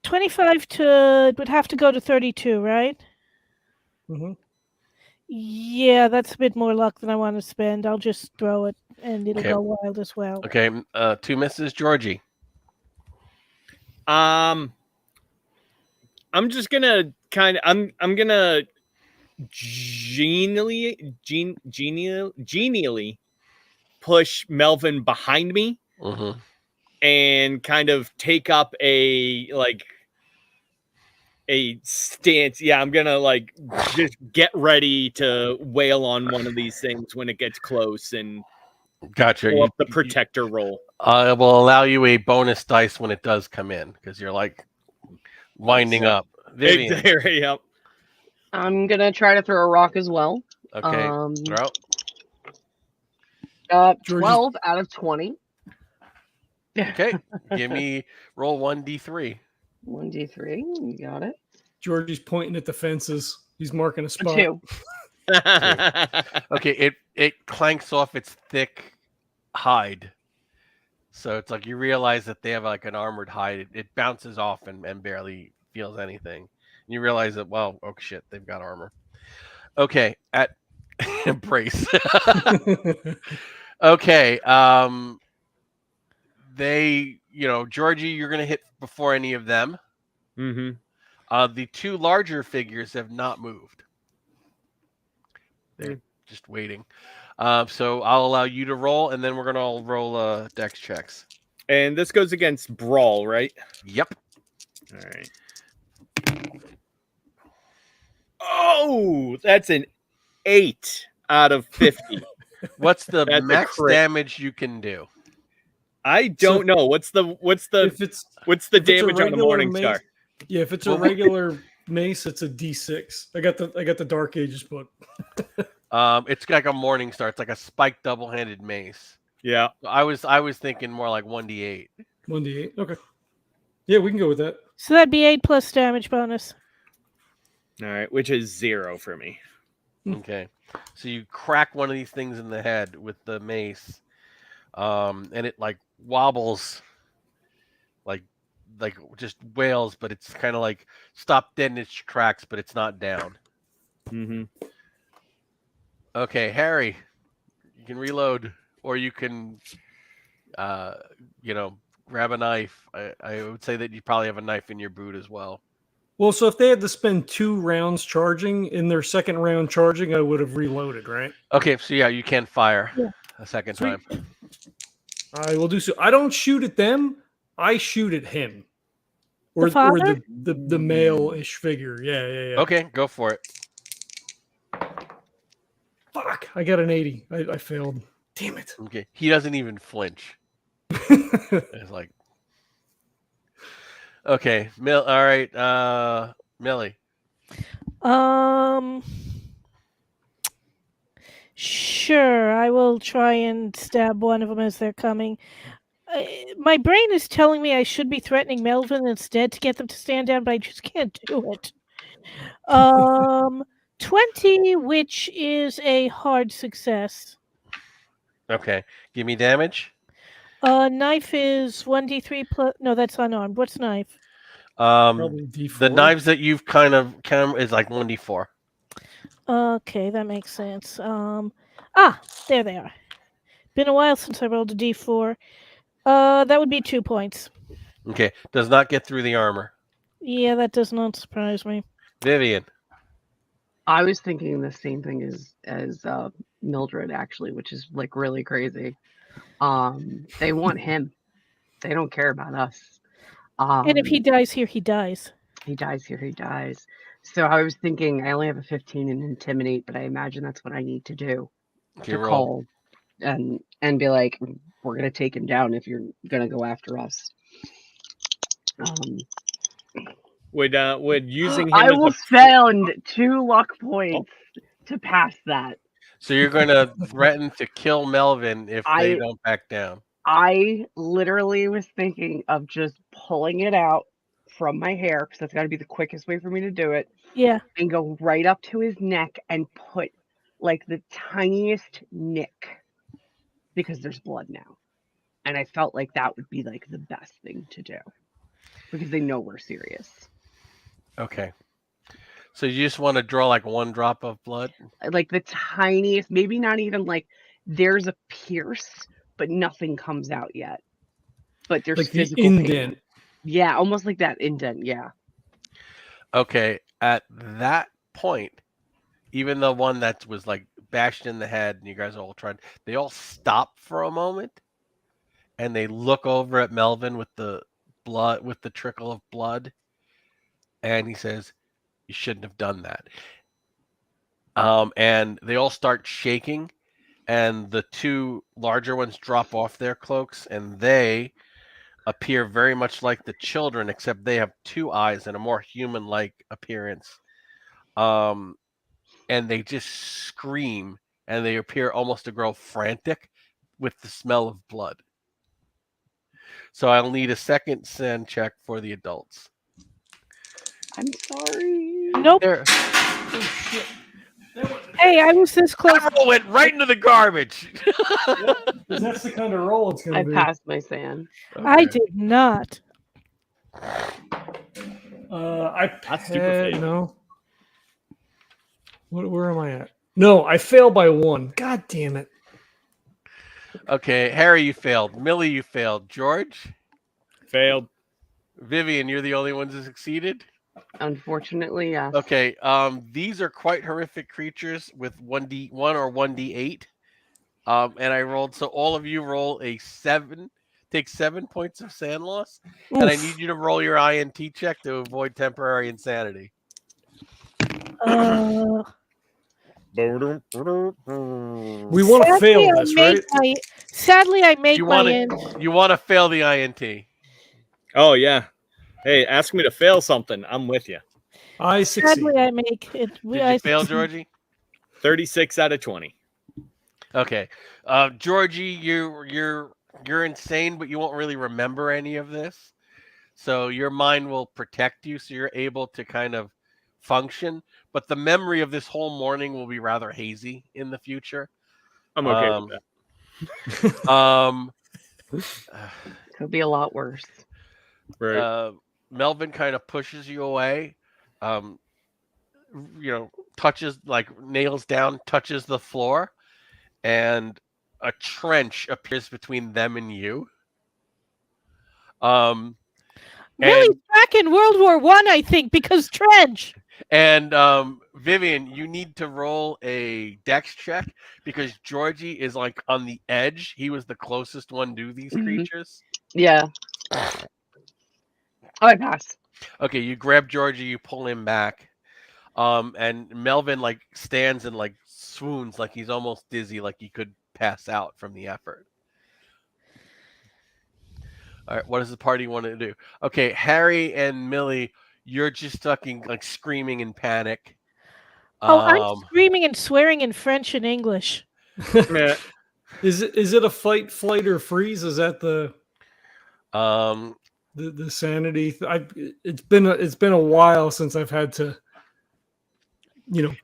25 would have to go to 32, right? Mm-hmm. Yeah, that's a bit more luck than I want to spend. I'll just throw it, and it'll Okay. go wild as well. Okay, 2 misses, Georgie. I'm just gonna I'm gonna genially push Melvin behind me Mm-hmm. and kind of take up a stance. Yeah, I'm gonna just get ready to wail on one of these things when it gets close and Gotcha. pull up the protector roll. It will allow you a bonus dice when it does come in because you're like winding up. Vivian. Yep. I'm gonna try to throw a rock as well. Okay. Throw. 12 out of 20. Okay. Give me roll 1d3. 1d3. You got it. Georgie's pointing at the fences. He's marking a spot. 2. Okay, it clanks off its thick hide. So it's like you realize that they have like an armored hide. It bounces off and barely feels anything. And you realize that, well, oh shit, they've got armor. Okay, at brace. Okay, they, Georgie, you're gonna hit before any of them. Mm-hmm. The 2 larger figures have not moved. They're just waiting. So I'll allow you to roll, and then we're gonna all roll dex checks. And this goes against Brawl, right? Yep. All right. Oh, that's an 8 out of 50. What's the That's a max crit. damage you can do? I don't know. What's the damage on the Morning Star? Yeah, if it's a regular mace, it's a D6. I got the Dark Ages book. It's like a Morning Star. It's like a spiked double-handed mace. Yeah. I was thinking more like 1d8. 1d8. Okay. Yeah, we can go with that. So that'd be 8 plus damage bonus. All right, which is 0 for me. Okay. So you crack one of these things in the head with the mace, and it like wobbles like just wails, but it's kind of like stopped dead in its tracks, but it's not down. Mm-hmm. Okay, Harry, you can reload, or you can, grab a knife. I would say that you probably have a knife in your boot as well. Well, so if they had to spend 2 rounds charging, in their second round charging, I would have reloaded, right? Okay, so yeah, you can fire Yeah. a second Sweet. time. I will do so. I don't shoot at them. I shoot at him. Or father? the male-ish figure. Yeah. Okay, go for it. Fuck. I got an 80. I failed. Damn it. Okay, he doesn't even flinch. It's like, okay, all right, Millie. Sure, I will try and stab one of them as they're coming. My brain is telling me I should be threatening Melvin instead to get them to stand down, but I just can't do it. 20, which is a hard success. Okay, give me damage. Knife is 1d3 plus. No, that's unarmed. What's knife? Probably D4. The knives that you've kind of is like 1d4. Okay, that makes sense. There they are. Been a while since I rolled a d4. That would be 2 points. Okay, does not get through the armor. Yeah, that does not surprise me. Vivian. I was thinking the same thing as Mildred, actually, which is like really crazy. They want him. They don't care about us. And if he dies here, he dies. He dies here, he dies. So I was thinking I only have a 15 in intimidate, but I imagine that's what I need to do. Okay, To roll. call and be like, we're gonna take him down if you're gonna go after us. Would using him I as will a spend 2 luck points to pass that. So you're going to threaten to kill Melvin if they I- don't back down. I literally was thinking of just pulling it out from my hair, because that's got to be the quickest way for me to do it, Yeah. and go right up to his neck and put like the tiniest nick, because there's blood now. And I felt like that would be like the best thing to do, because they know we're serious. Okay. So you just want to draw like 1 drop of blood? Like the tiniest, maybe not even like there's a pierce, but nothing comes out yet. But there's like the physical pain. indent. Yeah, almost like that indent. Yeah. Okay. At that point, even the one that was like bashed in the head and you guys all tried, they all stop for a moment and they look over at Melvin with the blood, with the trickle of blood. And he says, "You shouldn't have done that." And they all start shaking, and the 2 larger ones drop off their cloaks, and they appear very much like the children, except they have 2 eyes and a more human-like appearance. And they just scream, and they appear almost to grow frantic with the smell of blood. So I'll need a second send check for the adults. I'm sorry. Nope. There. Hey, I was this close. That roll went right into the garbage. Because that's the kind of roll it's going I to be. passed my sand. I did not. That's super fake. No. Where am I at? No, I failed by 1. God damn it. Okay, Harry, you failed. Millie, you failed. George? Failed. Vivian, you're the only ones who succeeded? Unfortunately, yes. Okay, these are quite horrific creatures with 1d1 or 1d8. And I rolled, so all of you roll a 7, take 7 points of sand loss. And I need you to roll your INT check to avoid temporary insanity. We want to fail this, right? Sadly, I make You my want end. to fail the INT. Oh yeah. Hey, ask me to fail something. I'm with you. I succeed. Sadly, I make it. Did you fail, Georgie? 36 out of 20. Okay, Georgie, you're insane, but you won't really remember any of this. So your mind will protect you, so you're able to kind of function. But the memory of this whole morning will be rather hazy in the future. I'm okay with that. Could be a lot worse. Right. Melvin kind of pushes you away. Touches, like, nails down, touches the floor, and a trench appears between them and you. Millie's And back in World War One, I think, because trench. Vivian, you need to roll a dex check because Georgie is like on the edge. He was the closest one to these Mhm. creatures. Yeah. Oh, I pass. Okay, you grab Georgie, you pull him back. And Melvin like stands and like swoons, like he's almost dizzy, like he could pass out from the effort. All right, what does the party want to do? Okay, Harry and Millie, you're just fucking like screaming in panic. Oh, I'm screaming and swearing in French and English. Yeah. Is it a fight, flight, or freeze? Is that the Um, sanity? It's been a while since I've had to,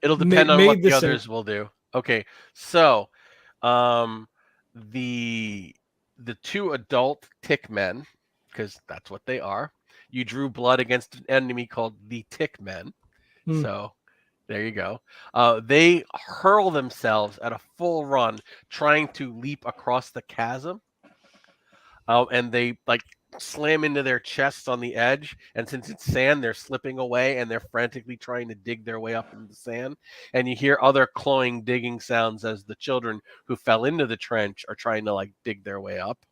it'll depend on made what the the others will do. Okay, so the two adult tick men, because that's what they are. You drew blood against an enemy called the tick men. Hmm. So there you go. They hurl themselves at a full run, trying to leap across the chasm. And they like slam into their chests on the edge. And since it's sand, they're slipping away and they're frantically trying to dig their way up into the sand. And you hear other clawing, digging sounds as the children who fell into the trench are trying to like dig their way up.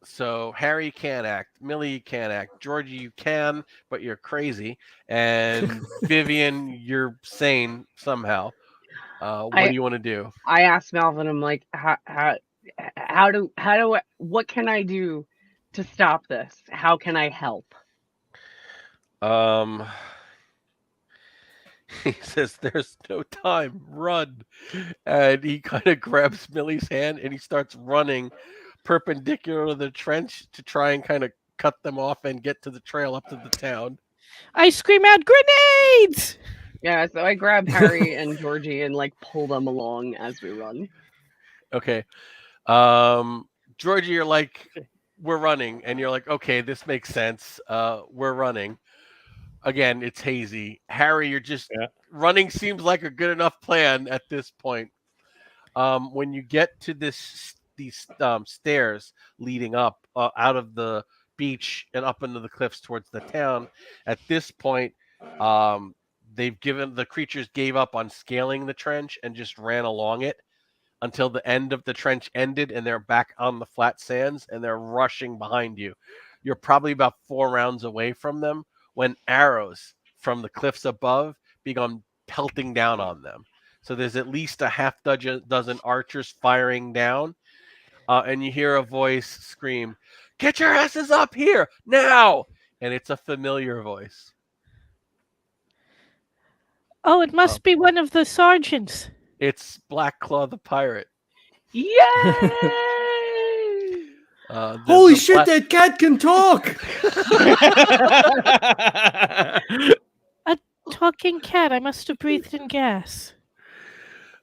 So Harry can't act, Millie can't act, Georgie you can, but you're crazy, and Vivian you're sane somehow. What do you want to do? I asked Melvin, I'm like, what can I do to stop this? How can I help? He says, "There's no time. Run!" And he kind of grabs Millie's hand and he starts running perpendicular to the trench to try and kind of cut them off and get to the trail up to the town. I scream out, grenades! Yeah, so I grab Harry and Georgie and like pull them along as we run. Okay. Georgie, you're like, we're running, and you're like, okay, this makes sense. We're running. Again, it's hazy. Harry, you're just running seems like a good enough plan at this point. When you get to these stairs leading up out of the beach and up into the cliffs towards the town, at this point, the creatures gave up on scaling the trench and just ran along it until the end of the trench ended, and they're back on the flat sands and they're rushing behind you. You're probably about 4 rounds away from them when arrows from the cliffs above begun pelting down on them. So there's at least a half dozen archers firing down, and you hear a voice scream, "Get your asses up here now!" And it's a familiar voice. Oh, it must be one of the sergeants. It's Black Claw the pirate. Yay! Holy shit, that cat can talk! A talking cat. I must have breathed in gas.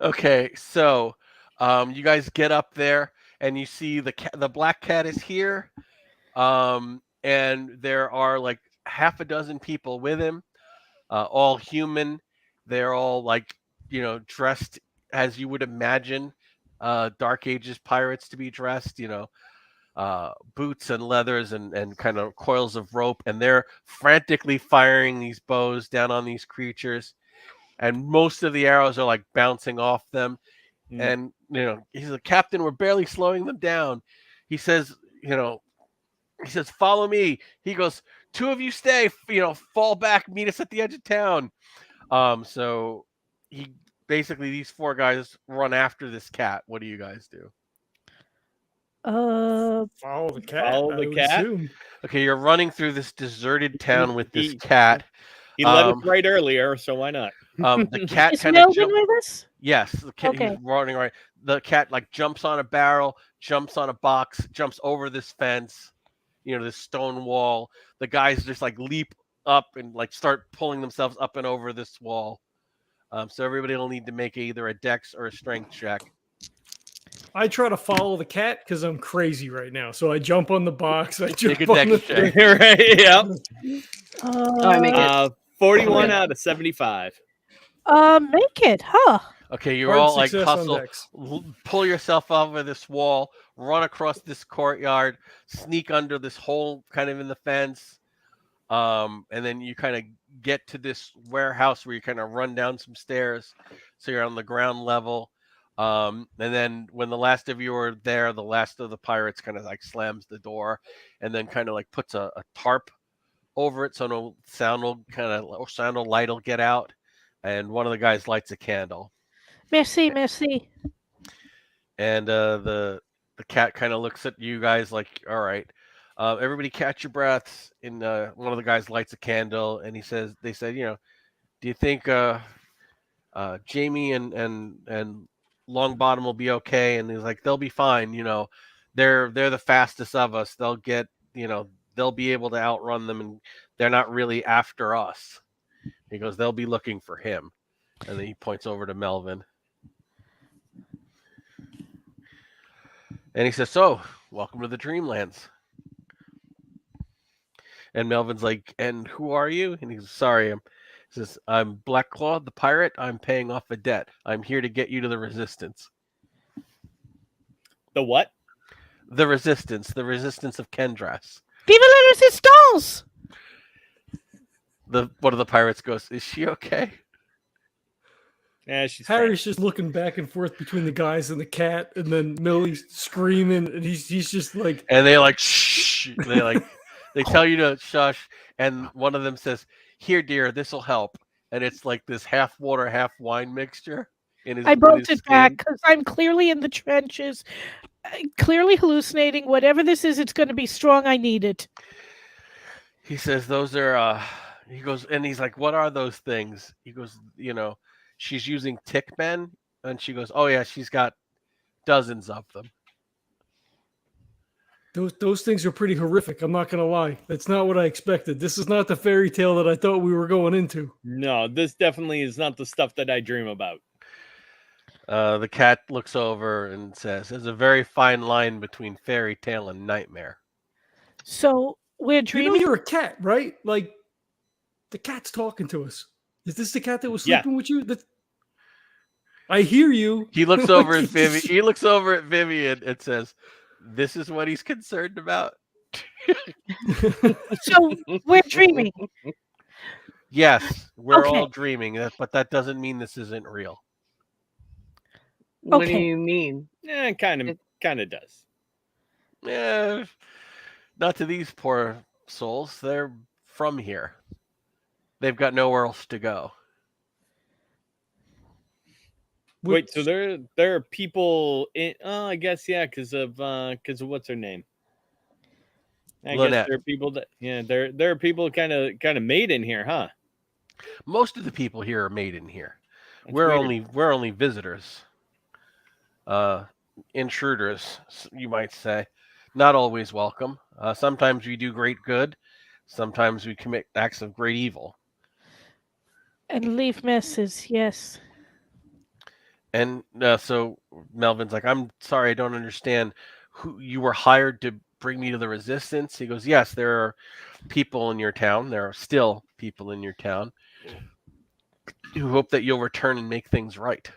Okay, so you guys get up there and you see the black cat is here, and there are like half a dozen people with him, all human. They're all like, dressed as you would imagine Dark Ages pirates to be dressed, boots and leathers and kind of coils of rope, and they're frantically firing these bows down on these creatures, and most of the arrows are like bouncing off them. And he's like, "Captain, we're barely slowing them down." He says, "Follow me." He goes, "2 of you stay, fall back, meet us at the edge of town." So he basically, these 4 guys run after this cat. What do you guys do? Follow the cat. Follow the I would cat? assume. Okay, you're running through this deserted town with this cat. He let us right earlier, so why not? The cat Is kind of Melvin with us? Yes, the cat. Okay. He's running right. The cat like jumps on a barrel, jumps on a box, jumps over this fence, this stone wall. The guys just like leap up and like start pulling themselves up and over this wall. So everybody will need to make either a dex or a strength check. I try to follow the cat because I'm crazy right now. So I jump on the box. I jump Make a on the dex check. Right, yep. I make it. 41 out of 75. Make it, huh? Okay, you're Hard all like success on hustle, dex. pull yourself over this wall, run across this courtyard, sneak under this hole kind of in the fence, and then you kind of get to this warehouse where you kind of run down some stairs, so you're on the ground level. And then when the last of you are there, the last of the pirates kind of like slams the door, and then kind of like puts a tarp over it so no sound will or light will get out, and one of the guys lights a candle. Merci, merci. And the cat kind of looks at you guys like, all right, everybody catch your breaths. And one of the guys lights a candle, and they said, do you think Jamie and Longbottom will be okay? And he's like, they'll be fine. They're the fastest of us. They'll get, they'll be able to outrun them, and they're not really after us. He goes, they'll be looking for him. And then he points over to Melvin. And he says, so, welcome to the Dreamlands. And Melvin's like, and who are you? And he says, I'm Black Claw, the pirate. I'm paying off a debt. I'm here to get you to the Resistance. The what? The Resistance of Kendras. Vive la resistance! One of the pirates goes, is she okay? Yeah, she's Harry's just looking back and forth between the guys and the cat, and then Millie's screaming, and he's just like, And they like, shh. They tell you to shush. And one of them says, here, dear, this'll help. And it's like this half water, half wine mixture. I brought it back because I'm clearly in the trenches, clearly hallucinating. Whatever this is, it's going to be strong. I need it. He says, those are, he goes, and he's like, what are those things? He goes, she's using tick men. And she goes, oh, yeah, she's got dozens of them. those things are pretty horrific. I'm not going to lie. That's not what I expected. This is not the fairy tale that I thought we were going into. No, this definitely is not the stuff that I dream about. The cat looks over and says, there's a very fine line between fairy tale and nightmare. So we're dreaming. You're a cat, right? Like, the cat's talking to us. Is this the cat that was sleeping with you? I hear you. He looks over at Vivian. He looks over at Vivian and says, this is what he's concerned about. So we're dreaming. Yes, we're Okay. all dreaming, but that doesn't mean this isn't real. What do Okay. you mean? Yeah, kind of does. Yeah, not to these poor souls. They're from here. They've got nowhere else to go. Wait, so there are people in? Oh, I guess yeah, because of what's her name? I Lynette. guess there are people that there are people kind of made in here, huh? Most of the people here are made in here. That's We're weird. only visitors, intruders, you might say. Not always welcome. Sometimes we do great good. Sometimes we commit acts of great evil. And leave messes, yes. And so Melvin's like, I'm sorry, I don't understand. Who you were hired to bring me to the Resistance? He goes, yes, there are people in your town. There are still people in your town who hope that you'll return and make things right.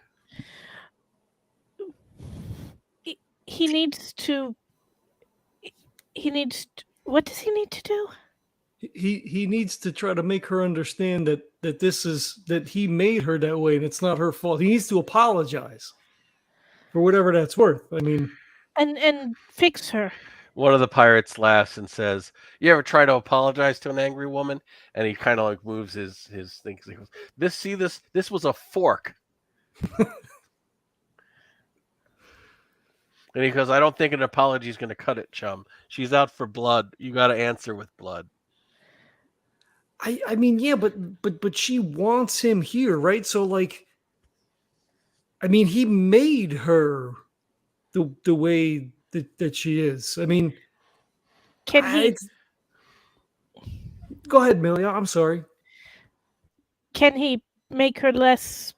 He needs to. What does he need to do? He needs to try to make her understand that he made her that way and it's not her fault. He needs to apologize for whatever that's worth. I mean, And fix her. One of the pirates laughs and says, you ever try to apologize to an angry woman? And he kind of like moves his thing. He goes, this was a fork. And he goes, I don't think an apology is going to cut it, chum. She's out for blood. You got to answer with blood. I mean, yeah, but she wants him here, right? So like, I mean, he made her the way that she is. I mean, Can he? Go ahead, Millie. I'm sorry. Can he make her less?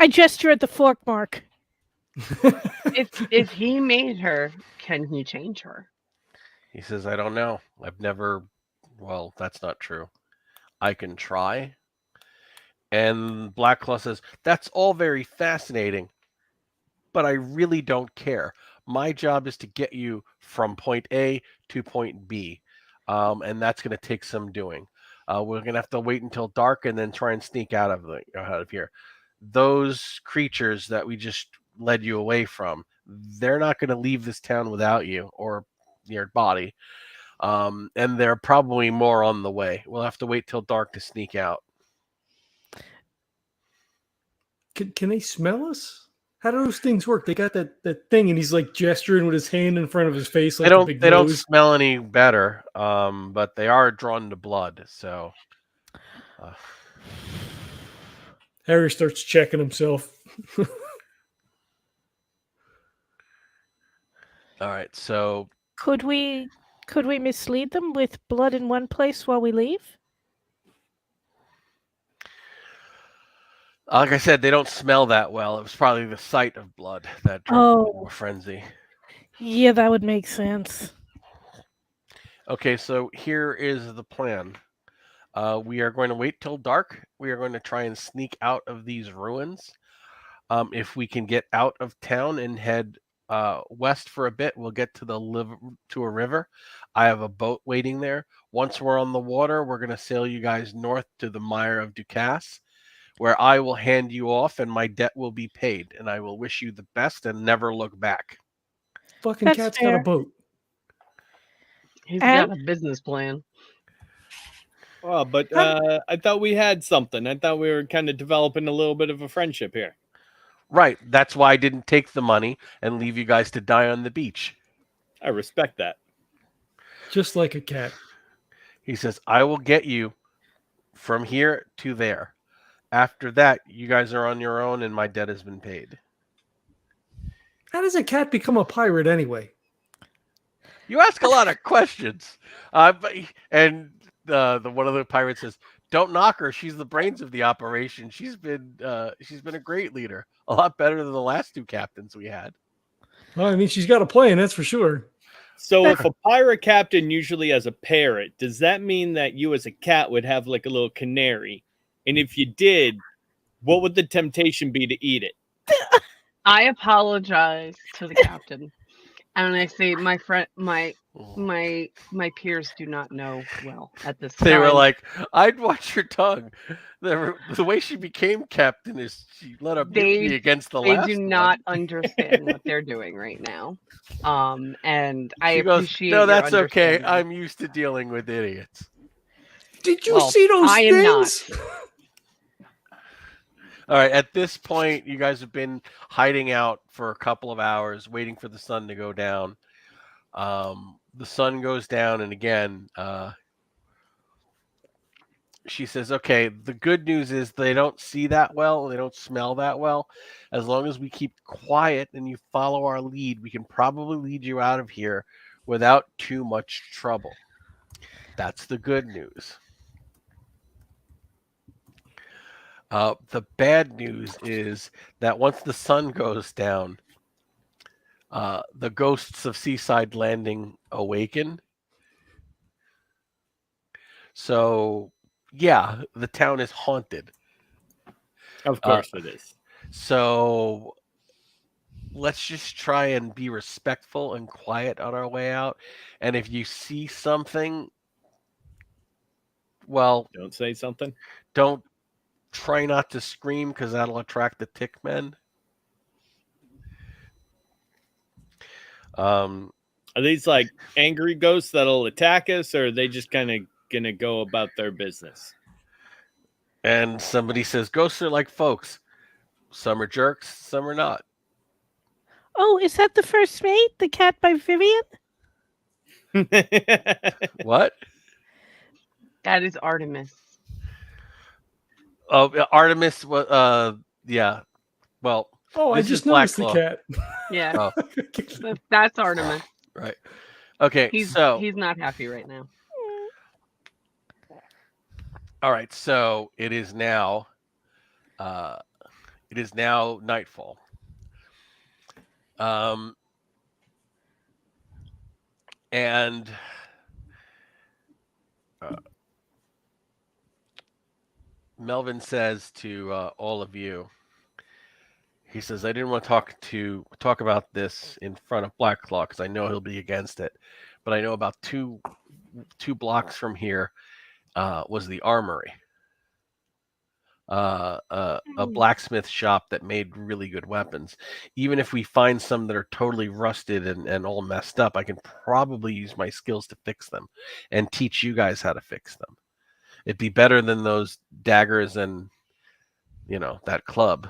I gesture at the fork mark. If he made her, can he change her? He says, I don't know. I've never. Well, that's not true. I can try. And Blackclaw says, that's all very fascinating, but I really don't care. My job is to get you from point A to point B, and that's going to take some doing. We're going to have to wait until dark and then try and sneak out of here. Those creatures that we just led you away from, they're not going to leave this town without you or your body, and there are probably more on the way. We'll have to wait till dark to sneak out. Can they smell us? How do those things work? They got that thing, and he's like gesturing with his hand in front of his face, like They don't smell any better, but they are drawn to blood. So Harry starts checking himself. all right, so Could we mislead them with blood in one place while we leave? like I said, they don't smell that well. It was probably the sight of blood that drove them into a frenzy. Yeah, that would make sense. Okay, so here is the plan. We are going to wait till dark. We are going to try and sneak out of these ruins. If we can get out of town and head west for a bit, we'll get to a river. I have a boat waiting there. Once we're on the water, we're going to sail you guys north to the Mire of Ducasse, where I will hand you off and my debt will be paid, and I will wish you the best and never look back. Fucking That's cat's fair. got a boat. He's And- got a business plan. Oh, but I thought we had something. I thought we were kind of developing a little bit of a friendship here. Right. That's why I didn't take the money and leave you guys to die on the beach. I respect that. Just like a cat. He says, I will get you from here to there. After that, you guys are on your own and my debt has been paid. How does a cat become a pirate anyway? You ask a lot of questions. And the one of the pirates says, don't knock her. She's the brains of the operation. She's been a great leader. A lot better than the last two captains we had. Well, I mean, she's got a plan, that's for sure. So if a pirate captain usually has a parrot, does that mean that you as a cat would have like a little canary? And if you did, what would the temptation be to eat it? I apologize to the captain, and I say, my friend, my peers do not know well at this time. They were like, I'd watch your tongue. The way she became captain is she led a mutiny against the last They do not understand what they're doing right now. And I She goes, appreciate no, your that's okay. understanding. I'm used to dealing with idiots. Did you Well, see those I am not. things? All right. At this point, you guys have been hiding out for a couple of hours, waiting for the sun to go down. The sun goes down, and again, she says, okay, the good news is they don't see that well, they don't smell that well. As long as we keep quiet and you follow our lead, we can probably lead you out of here without too much trouble. That's the good news. The bad news is that once the sun goes down, the ghosts of Seaside Landing awaken. So, yeah, the town is haunted. Of course it is. So, let's just try and be respectful and quiet on our way out. And if you see something, well, Don't say something. don't try not to scream because that'll attract the tick men. Are these like angry ghosts that'll attack us, or are they just kind of gonna go about their business? And somebody says, ghosts are like folks. Some are jerks, some are not. Oh, is that the first mate, the cat by Vivian? What? That is Artemis. Oh, Artemis was, yeah. Well, Oh, I This is just noticed the Blackclaw. cat. Yeah, oh, that's Artemis. right. Okay, He's so, not happy right now. all right, so it is now It is now nightfall. And Melvin says to all of you, he says, I didn't want to talk about this in front of Blackclaw because I know he'll be against it. But I know about two blocks from here was the armory. A blacksmith shop that made really good weapons. Even if we find some that are totally rusted and all messed up, I can probably use my skills to fix them and teach you guys how to fix them. It'd be better than those daggers and, that club.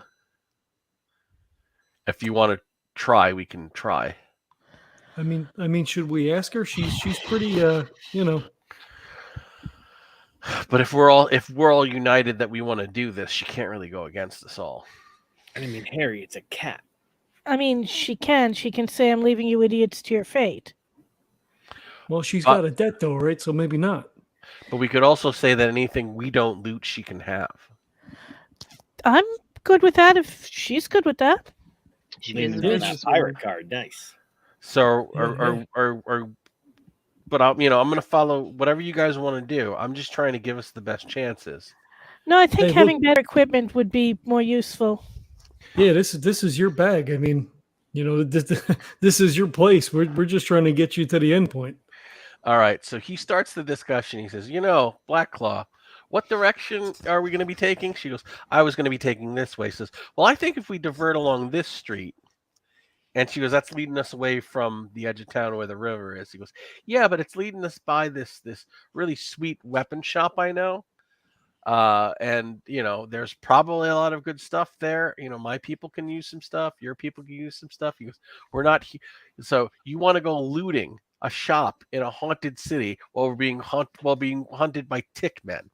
If you want to try, we can try. I mean, should we ask her? She's pretty, But if we're all united that we want to do this, she can't really go against us all. I mean, Harry, it's a cat. I mean, she can say, I'm leaving you idiots to your fate. Well, she's got a debt though, right? So maybe not. But we could also say that anything we don't loot, she can have. I'm good with that if she's good with that. She Lean is a into that business pirate woman. card. Nice. So, but I'm going to follow whatever you guys want to do. I'm just trying to give us the best chances. No, I think Hey, having better equipment would be more useful. Yeah, this is your bag. I mean, this is your place. We're just trying to get you to the end point. All right. So he starts the discussion. He says, Blackclaw, what direction are we going to be taking? She goes, I was going to be taking this way. He says, well, I think if we divert along this street. And she goes, that's leading us away from the edge of town where the river is. He goes, yeah, but it's leading us by this really sweet weapon shop I know. And, there's probably a lot of good stuff there. My people can use some stuff. Your people can use some stuff. He goes, we're not here. So you want to go looting a shop in a haunted city while being hunted by tick men.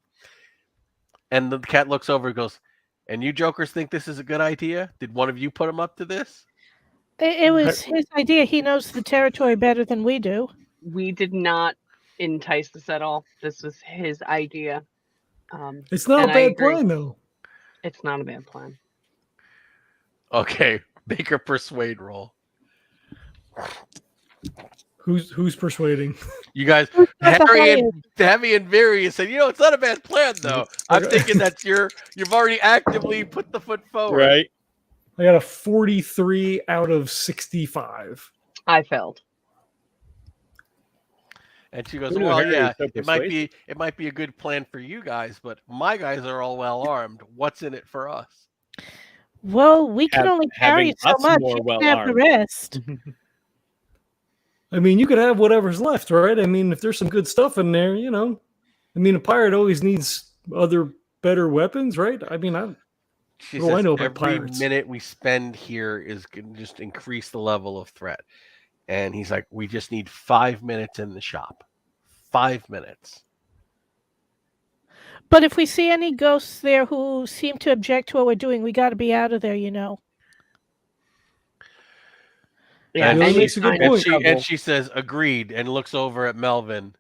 And the cat looks over and goes, and you jokers think this is a good idea? Did one of you put him up to this? It was his idea. He knows the territory better than we do. We did not entice this at all. This was his idea. It's not a and I bad agree. plan, though. It's not a bad plan. Okay, make a persuade roll. Who's persuading? You guys, Who's got the Harry and Vivian said, it's not a bad plan though. I'm thinking that you've already actively put the foot forward. Right. I got a 43 out of 65. I failed. And she goes, Who knew well, Harry yeah, was so it might be a good plan for you guys, but my guys are all well armed. What's in it for us? Well, we can only carry so us much. more You can have the well-armed. rest. I mean, you could have whatever's left, right? I mean, if there's some good stuff in there, I mean, a pirate always needs other better weapons, right? I mean, She Well, says I know about every pirates. minute we spend here is going to just increase the level of threat. And he's like, we just need 5 minutes in the shop. 5 minutes. But if we see any ghosts there who seem to object to what we're doing, we got to be out of there, Yeah, And that she- makes a good any point. trouble. And she says, agreed, and looks over at Melvin.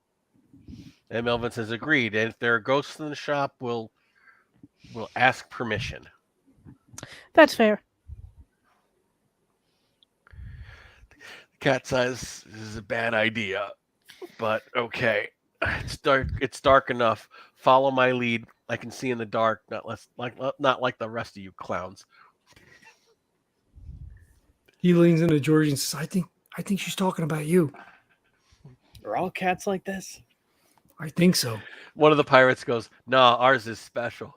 And Melvin says, agreed. And if there are ghosts in the shop, we'll ask permission. That's fair. Cat says, this is a bad idea, but okay. It's dark enough. Follow my lead. I can see in the dark, not like the rest of you clowns. he leans into Georgie and says, I think she's talking about you. Are all cats like this? I think so. One of the pirates goes, nah, ours is special.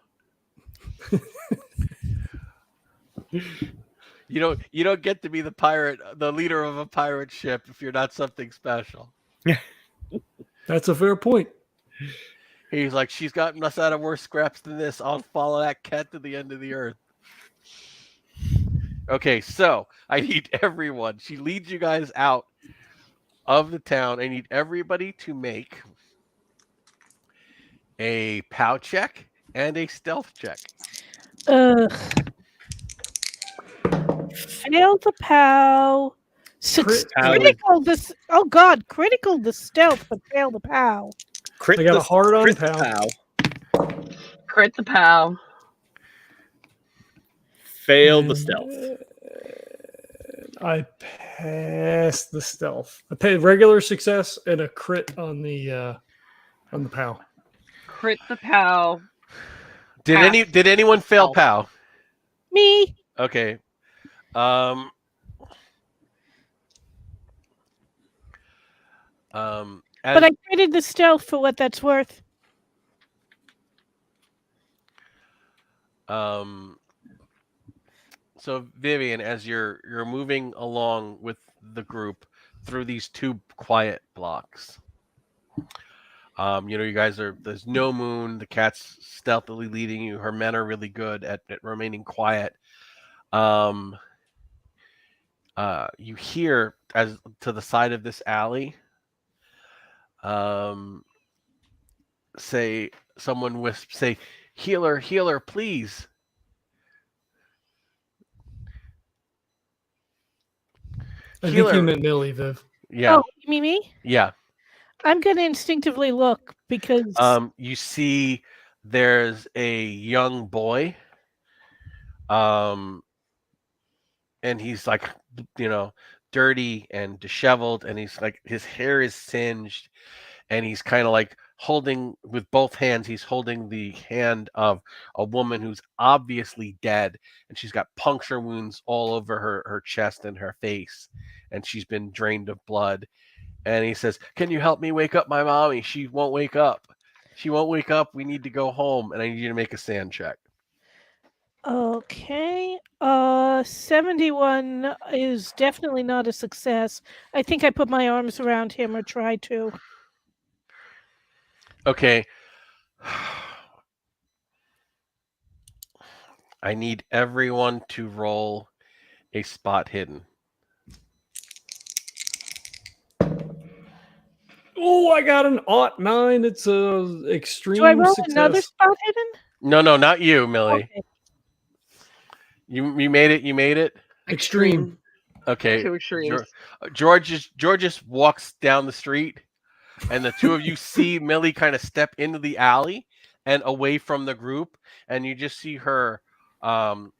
You don't get to be the leader of a pirate ship if you're not something special. That's a fair point. He's like, she's gotten us out of worse scraps than this. I'll follow that cat to the end of the earth. Okay, so I need everyone. She leads you guys out of the town. I need everybody to make a POW check and a stealth check. Ugh. Fail the POW. Critical this. Oh God, critical the stealth, but fail the POW. I got a hard on POW. Crit the POW. fail the stealth. I passed the stealth. I paid regular success and a crit on the POW. Crit the POW. Did anyone fail stealth. POW? Me. Okay. But I traded the stealth for what that's worth. So Vivian, as you're moving along with the group through these two quiet blocks, you guys there's no moon. The cat's stealthily leading you. Her men are really good at remaining quiet. You hear as to the side of this alley, say someone wisps, say, healer, please. I think you meant Millie, Viv. Yeah. Oh, you mean me? Yeah. I'm gonna instinctively look because you see there's a young boy. And he's like, dirty and disheveled, and he's like, his hair is singed, and he's kind of like holding with both hands, he's holding the hand of a woman who's obviously dead, and she's got puncture wounds all over her chest and her face, and she's been drained of blood. And he says, "Can you help me wake up my mommy? She won't wake up. We need to go home, and I need you to make a sand check." Okay. 71 is definitely not a success. I think I put my arms around him or try to. Okay. I need everyone to roll a spot hidden. Oh, I got an 9. It's a extreme Do I roll success. another spot hidden? No, not you, Millie. Okay. You made it. You made it. Extreme. Okay. Two extremes. George just walks down the street, and the two of you see Millie kind of step into the alley and away from the group, and you just see her arms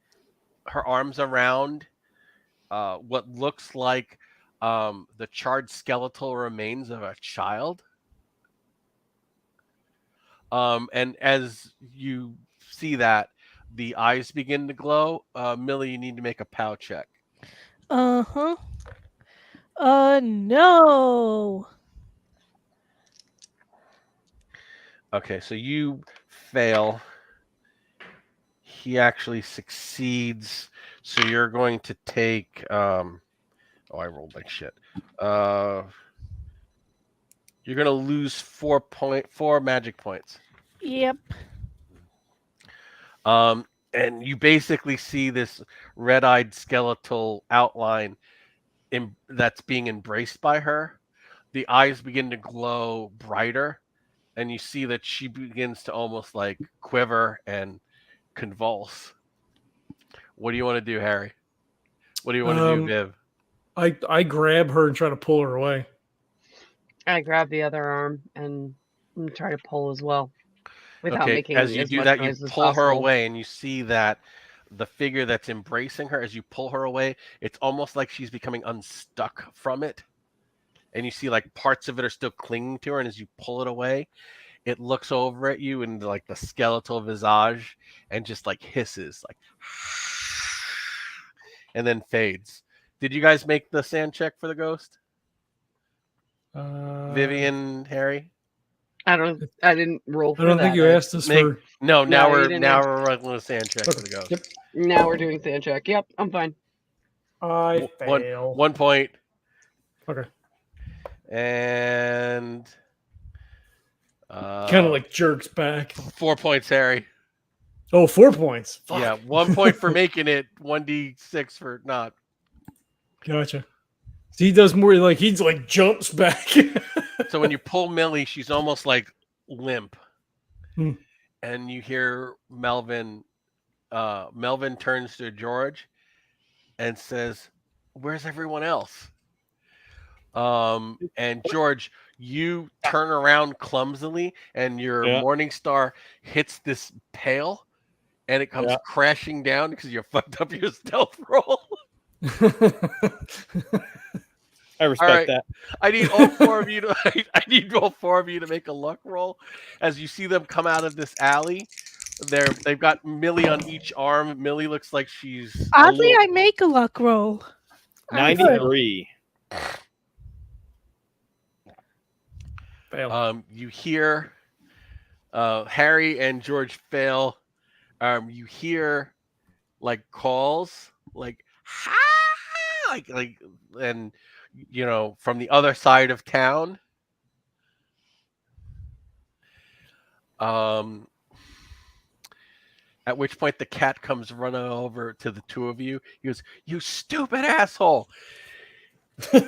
around what looks like the charred skeletal remains of a child. And as you see that, the eyes begin to glow. Millie, you need to make a POW check. No. Okay, so you fail. He actually succeeds. So you're going to take I rolled like shit. You're gonna lose 4 magic points. Yep. And you basically see this red-eyed skeletal outline that's being embraced by her. The eyes begin to glow brighter, and you see that she begins to almost like quiver and convulse. What do you want to do, Harry? What do you want to do, Viv? I grab her and try to pull her away. I grab the other arm and try to pull as well, without making as you as do much that, you noise as pull her possible. away, and you see that the figure that's embracing her, as you pull her away, it's almost like she's becoming unstuck from it, and you see like parts of it are still clinging to her, and as you pull it away, it looks over at you and like the skeletal visage and just like hisses like and then fades. Did you guys make the sand check for the ghost? Vivian, Harry? I didn't roll for I don't that. think you asked us for. No, now you we're didn't ask. running a sand check for the ghost. Yep. Now we're doing sand check. Yep, I'm fine. I fail. 1 point. Okay. And Kind of like jerks back. 4 points, Harry. Oh, 4 points. Fuck. Yeah, 1 point for making it, 1d6 for not. Gotcha. So he does more like he's like jumps back. So when you pull Millie, she's almost like limp. Hmm. And you hear Melvin. Melvin turns to George and says, "Where's everyone else?" And George, you turn around clumsily, and your Morning Star hits this pail, and it comes Yeah. crashing down because you fucked up your stealth roll. I respect right. that. I need all four of you to. I need all four of you to make a luck roll as you see them come out of this alley. They've got Millie on each arm. Millie looks like she's Oddly, I make a luck roll. I'm good. 93. Fail. You hear Harry and George fail. You hear like calls, like ha, like, and from the other side of town. At which point the cat comes running over to the two of you. He goes, "You stupid asshole!"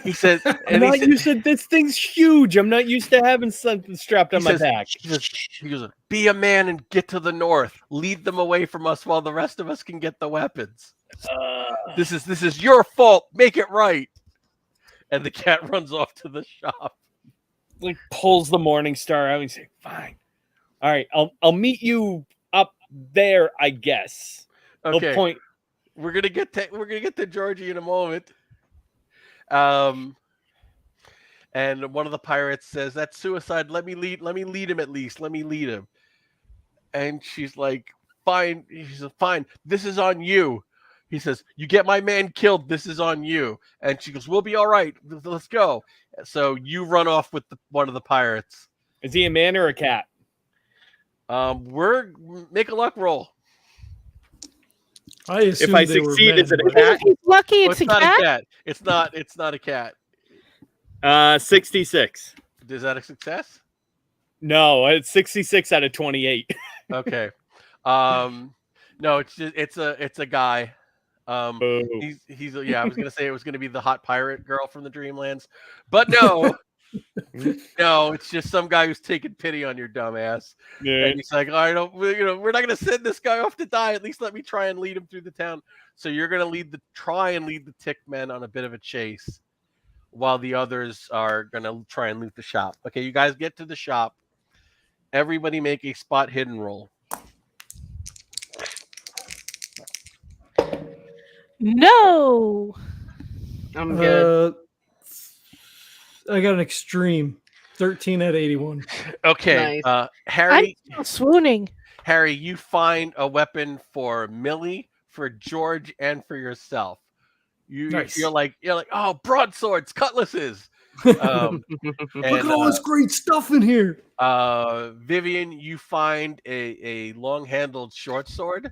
He said, I'm not used to this thing's huge. I'm not used to having something strapped on my back. He goes, "Be a man and get to the north. Lead them away from us while the rest of us can get the weapons. This is your fault. Make it right." And the cat runs off to the shop. Like pulls the Morning Star out and say, "Fine, all right, I'll meet you up there, I guess." Okay, He'll point. We're gonna get to Georgie in a moment. And one of the pirates says, "That's suicide. Let me lead him at least. Let me lead him." And she's like, "Fine." He says, "Fine. This is on you." He says, "You get my man killed. This is on you." And she goes, "We'll be all right. Let's go." So you run off with one of the pirates. Is he a man or a cat? Make a luck roll. I assume If I they were succeed, men, is it a but- cat? If he's lucky, Oh, it's a not cat. a cat. It's not a cat. 66. Is that a success? No, it's 66 out of 28. Okay. No, it's a guy. Boo. He's I was gonna say it was gonna be the hot pirate girl from the Dreamlands, but no, no, it's just some guy who's taking pity on your dumb ass. Yeah. And he's like, we're not gonna send this guy off to die. At least let me try and lead him through the town. So you're gonna try and lead the tick men on a bit of a chase, while the others are gonna try and loot the shop. Okay, you guys get to the shop. Everybody make a spot hidden roll. No. I'm good. I got an extreme 13 out of 81. Okay, Nice. Harry. I'm still swooning. Harry, you find a weapon for Millie, for George, and for yourself. Nice. You're like, oh, broadswords, cutlasses. Look at all this great stuff in here. Vivian, you find a long-handled short sword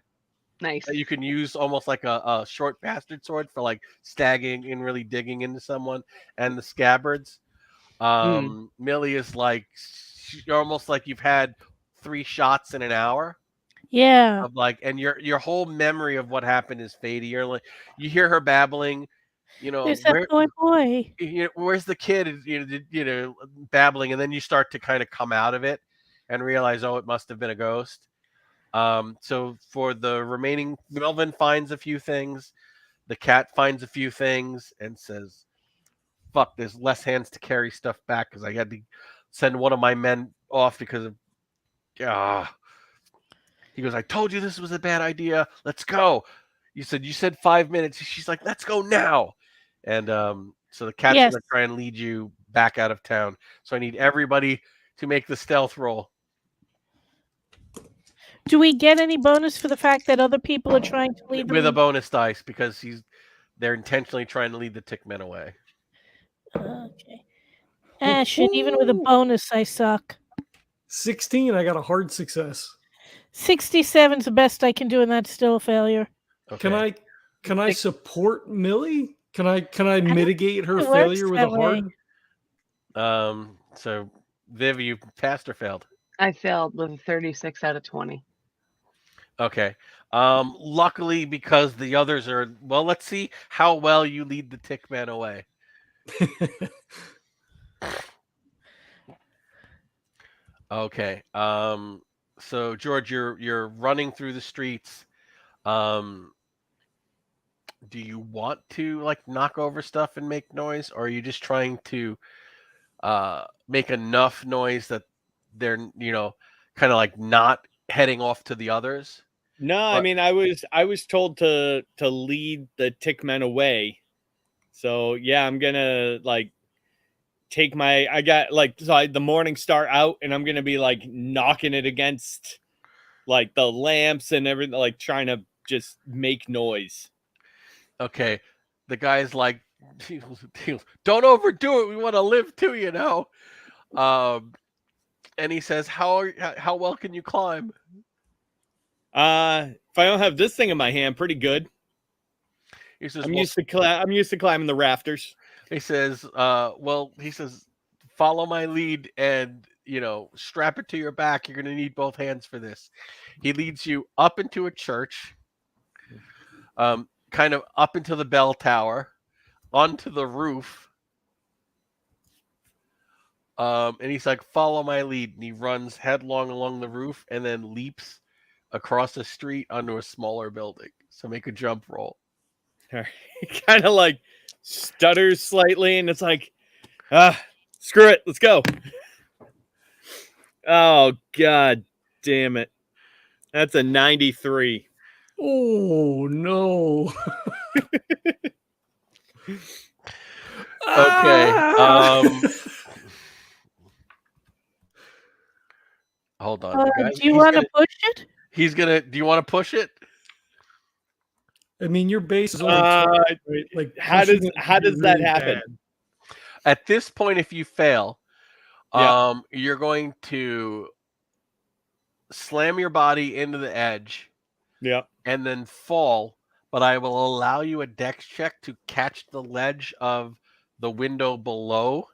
Nice. that you can use almost like a short bastard sword for like stagging and really digging into someone, and the scabbards. Millie is like, you're almost like you've had 3 shots in an hour. Yeah. Of like, and your whole memory of what happened is fading. You're like, you hear her babbling, There's that boy. where's the kid? Babbling, and then you start to kind of come out of it and realize, oh, it must have been a ghost. So for the remaining, Melvin finds a few things, the cat finds a few things, and says, "Fuck, there's less hands to carry stuff back because I had to send one of my men off because of." He goes, "I told you this was a bad idea. Let's go." You said 5 minutes. She's like, "Let's go now." And so the cat's Yes. gonna try and lead you back out of town. So I need everybody to make the stealth roll. Do we get any bonus for the fact that other people are trying to lead them? With a bonus dice because they're intentionally trying to lead the tick men away. Okay. Ah, shit. Even with a bonus, I suck. 16, I got a hard success. 67's the best I can do, and that's still a failure. Okay. Can I support Millie? Can I mitigate her It works failure with a that way. heart? So Viv, you passed or failed? I failed with a 36 out of 20. Okay. Luckily, because the others are let's see how well you lead the tick man away. Okay. So George, you're running through the streets. Do you want to like knock over stuff and make noise, or are you just trying to make enough noise that they're kind of like not heading off to the others? No, I But- mean I was told to lead the tick men away. So yeah, I'm gonna like take the morning star out, and I'm gonna be like knocking it against like the lamps and everything, like trying to just make noise. Okay, the guy's like, don't overdo it. We want to live too, you know. And he says, how well can you climb? If I don't have this thing in my hand, pretty good. He says, I'm used to climbing the rafters. He says, follow my lead and, strap it to your back. You're going to need both hands for this. He leads you up into a church, kind of up into the bell tower, onto the roof. And he's like, follow my lead. And he runs headlong along the roof and then leaps across the street onto a smaller building. So make a jump roll. He kind of like stutters slightly, and it's like, screw it, let's go. Oh god damn it, that's a 93. Oh no. Okay. Hold on. do you want to push it? Do you want to push it? I mean, your base is only 20, like how does pushing it would be that really happen? bad. At this point, if you fail, Yeah. you're going to slam your body into the edge Yeah. and then fall, but I will allow you a dex check to catch the ledge of the window below.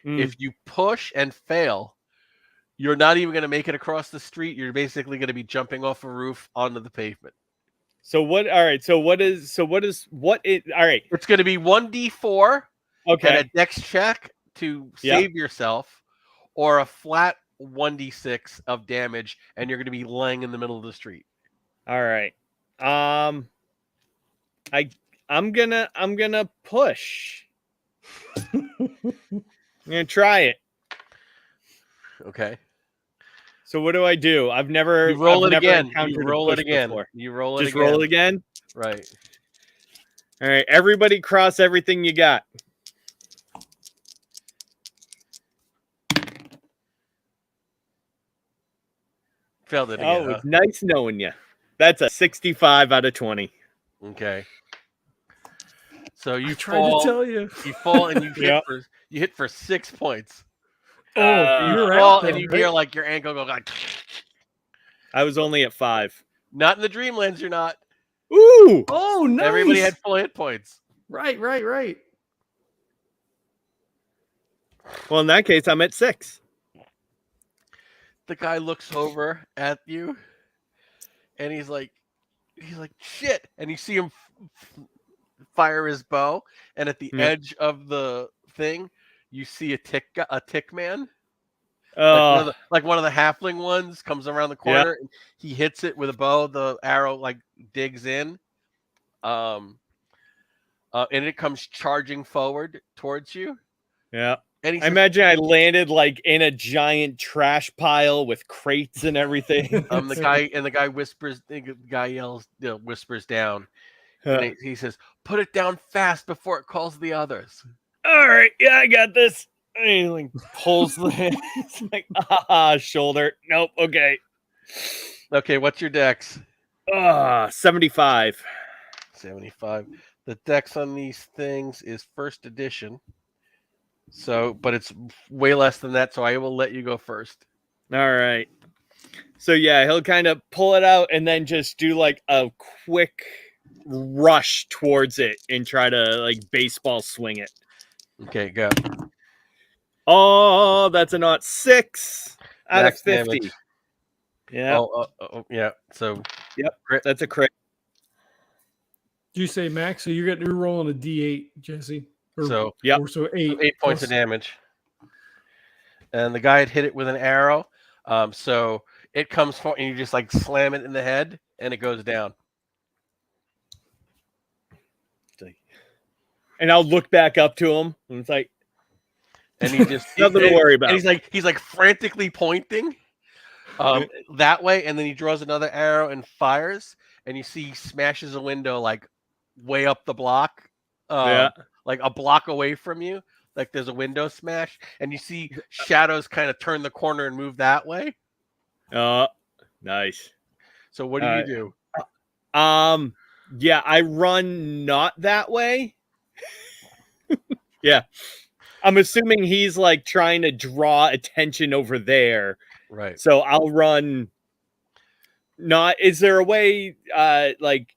If you push and fail, you're not even going to make it across the street. You're basically going to be jumping off a roof onto the pavement. So what? All right. So what is? All right. It's going to be 1d4 and Okay. a dex check to save yourself, or a flat 1d6 of damage, and you're going to be laying in the middle of the street. All right. I'm gonna push. I'm gonna try it. Okay. So what do I do? I've never You roll I've it never again. encountered You a roll it push again. before. You roll it Just again. roll it again. Right. All right. Everybody, cross everything you got. Failed it Oh, again. it's nice knowing you. That's a 65 out of 20. Okay. So you I tried to tell you. You fall and you hit Yeah. you hit for 6 points. Oh, You you're fall out. and Then, you right? hear like your ankle go like. I was only at 5. Not in the Dreamlands, you're not. Ooh. Oh, nice. Everybody had full hit points. Right. Well, in that case, I'm at 6. The guy looks over at you, and he's like, shit. And you see him fire his bow, and at the edge of the thing, you see a tick man. Like one of the halfling ones comes around the corner. And he hits it with a bow. The arrow like digs in, and it comes charging forward towards you. Yeah. And he I imagine I landed like in a giant trash pile with crates and everything. the guy whispers. The guy yells, whispers down. And he says, "Put it down fast before it calls the others." All right, yeah, I got this. And he like pulls the it's like shoulder. Nope. Okay. Okay, what's your dex? 75. 75. The dex on these things is first edition. So, but it's way less than that, so I will let you go first. All right. So yeah, he'll kind of pull it out and then just do like a quick rush towards it and try to like baseball swing it. Okay, go. Oh, that's a not 6 out Max of 50. damage. Yeah. Oh, yeah. So, Yep. crit. That's a crit. Did you say max? So you're rolling a D8, Jesse. So, yep. Or so 8. 8 points of damage. And the guy had hit it with an arrow. So it comes for, and you just like slam it in the head, and it goes down. And I'll look back up to him, and it's like, And he just nothing to worry about. And he's like frantically pointing. That way, and then he draws another arrow and fires, and you see he smashes a window like way up the block, Yeah. like a block away from you. Like there's a window smash, and you see shadows kind of turn the corner and move that way. Oh, nice. So what do you do? Yeah, I run not that way. Yeah. I'm assuming he's like trying to draw attention over there. Right. So I'll run not is there a way like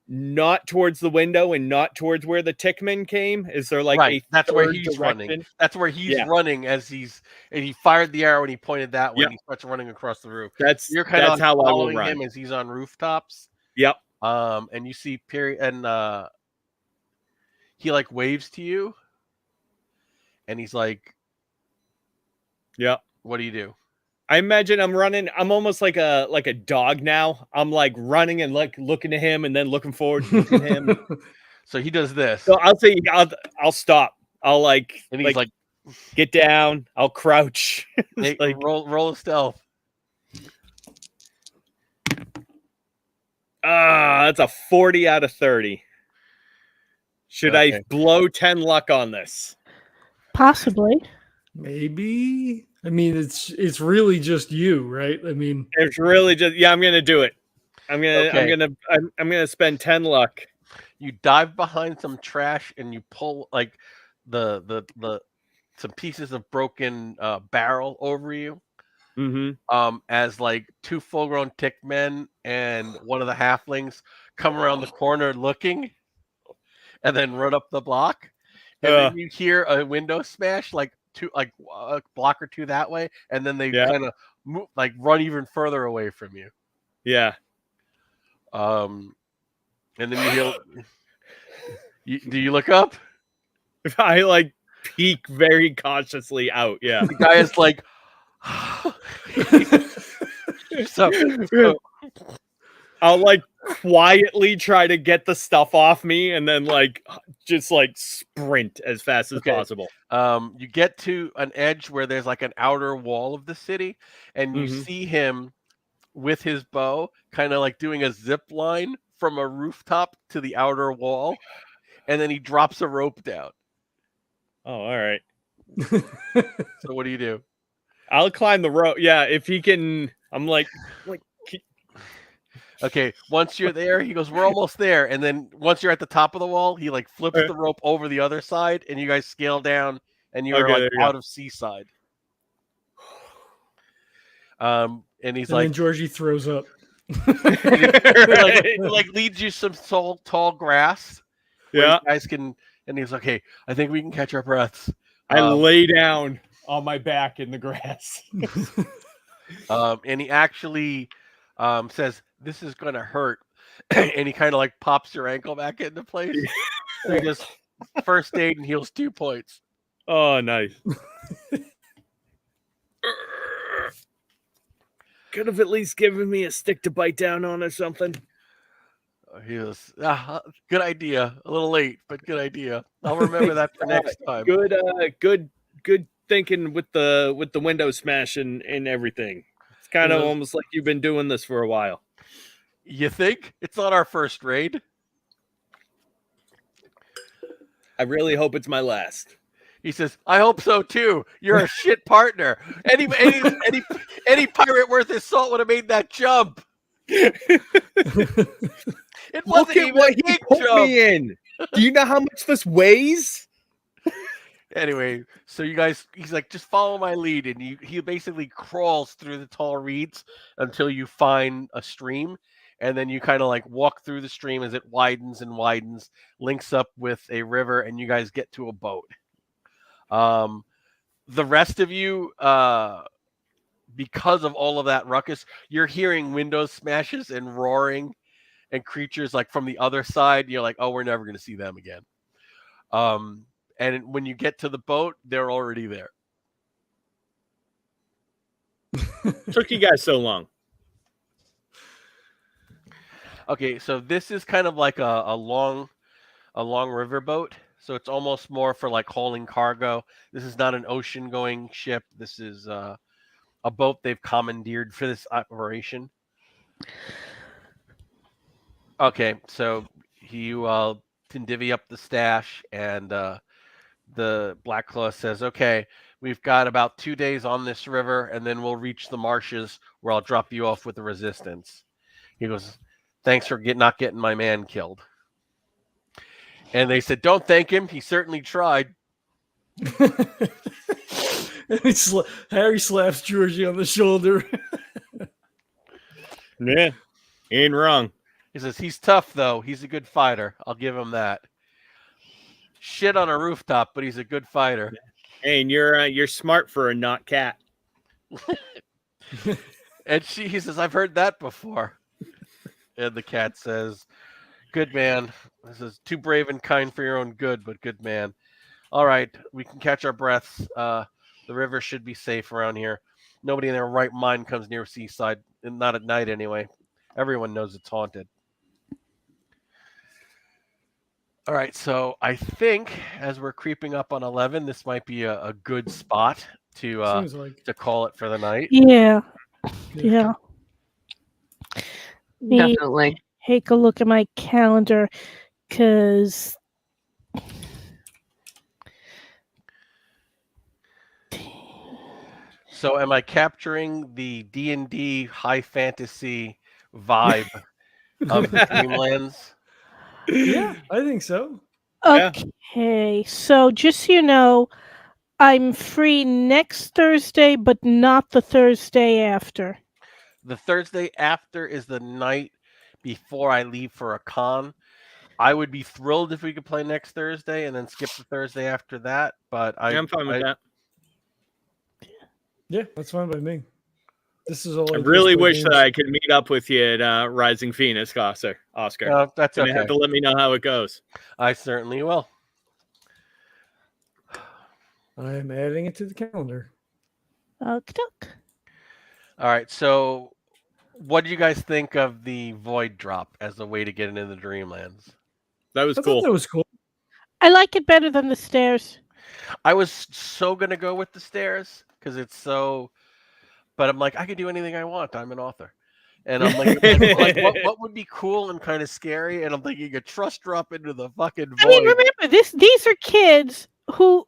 not towards the window and not towards where the Tickman came? Is there like right. a That's where third he's direction? running. That's where he's Yeah. running and he fired the arrow and he pointed that way Yep. and he starts running across the roof. That's You're kind of how I will following run. him as he's on rooftops. Yep. And you see he like waves to you and he's like, Yep. what do you do? I imagine I'm running. I'm almost like a dog now. I'm like running and like looking at him and then looking forward to looking at him. So he does this. So I'll say I'll stop. I'll like and he's like get down. I'll crouch. hey, like roll a stealth. that's a 40 out of 30. Should I Okay. blow 10 luck on this? Possibly. Maybe. I mean, it's really just you, right? I mean, It's really just I'm gonna do it. I'm gonna spend 10 luck. You dive behind some trash and you pull like the some pieces of broken barrel over you. Mm-hmm. As like two full-grown tick men and one of the halflings come around the corner looking, and then run up the block, and then you hear a window smash like a block or two that way, and then they kind of move like run even further away from you. Yeah. And then do you look up? I like peek very cautiously out. Yeah. The guy is like, so I'll like quietly try to get the stuff off me and then like just like sprint as fast as possible. You get to an edge where there's like an outer wall of the city, and you see him with his bow kind of like doing a zip line from a rooftop to the outer wall, and then he drops a rope down. Oh, all right. So what do you do? I'll climb the rope. Yeah, if he can. I'm like okay, once you're there, he goes, we're almost there. And then once you're at the top of the wall, he like flips the rope over the other side, and you guys scale down, and you're like out of seaside. And he's like, then Georgie throws up. like leads you some tall grass. Yeah, you guys can. And he's like, hey, I think we can catch our breaths. I lay down on my back in the grass. And he actually says, this is going to hurt. And he kind of like pops your ankle back into place. So he just first aid and heals 2 points. Oh, nice. Could have at least given me a stick to bite down on or something. He was good idea. A little late, but good idea. I'll remember that for next time. Good thinking with the window smash and everything. It's kind of almost like you've been doing this for a while. You think? It's not our first raid. I really hope it's my last. He says, I hope so too. You're a shit partner. Any pirate worth his salt would have made that jump. It wasn't even what a he big put jump. me in. Do you know how much this weighs? Anyway, so you guys, he's like, just follow my lead, and he basically crawls through the tall reeds until you find a stream, and then you kind of like walk through the stream as it widens and widens, links up with a river, and you guys get to a boat. The rest of you, because of all of that ruckus, you're hearing window smashes and roaring and creatures like from the other side. You're like, oh, we're never going to see them again. And when you get to the boat, they're already there. Took you guys so long. Okay, so this is kind of like a long river boat. So it's almost more for like hauling cargo. This is not an ocean going ship. This is a boat they've commandeered for this operation. Okay, so you can divvy up the stash, and the Black Claw says, okay, we've got about 2 days on this river, and then we'll reach the marshes where I'll drop you off with the resistance. He goes, thanks for not getting my man killed. And they said, don't thank him. He certainly tried. And Harry slaps Georgie on the shoulder. Yeah, ain't wrong. He says, he's tough, though. He's a good fighter. I'll give him that. Shit on a rooftop, but he's a good fighter. Hey, and you're smart for a not cat. And he says, I've heard that before. And the cat says, good man. This is too brave and kind for your own good, but good man. All right, we can catch our breaths. The river should be safe around here. Nobody in their right mind comes near Seaside, and not at night anyway. Everyone knows it's haunted. All right, so I think as we're creeping up on 11, this might be a good spot to call it for the night. Yeah. Yeah. Me Definitely. take a look at my calendar, because So am I capturing the D&D high fantasy vibe of Dreamlands? Yeah, I think so. Yeah. okay. So just so you know, I'm free next Thursday, but not the Thursday after. The Thursday after is the night before I leave for a con. I would be thrilled if we could play next Thursday and then skip the Thursday after that. But I'm fine with that. Yeah, that's fine by me. This is all. I really wish that I could meet up with you at Rising Phoenix, Oscar. That's You okay. have to let me know how it goes. I certainly will. I am adding it to the calendar. Okay. All right. So, what do you guys think of the void drop as a way to get into the Dreamlands? That was I cool. thought that was cool. I like it better than the stairs. I was so gonna go with the stairs because it's so, but I'm like, I could do anything I want. I'm an author, and I'm like, what would be cool and kind of scary? And I'm thinking a trust drop into the fucking void. I mean, remember these are kids who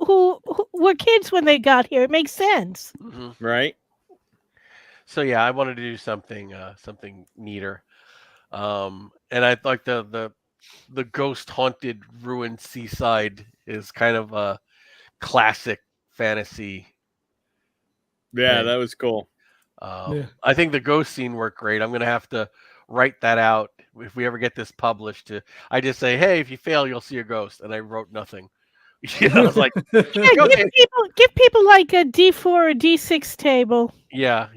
were kids when they got here. It makes sense. Mm-hmm. Right? So yeah, I wanted to do something neater, and I like the ghost haunted ruined seaside is kind of a classic fantasy. Yeah, thing. that was cool. I think the ghost scene worked great. I'm gonna have to write that out if we ever get this published. I just say, hey, if you fail, you'll see a ghost, and I wrote nothing. I was like, Yeah, give people like a D4 or D6 table. yeah,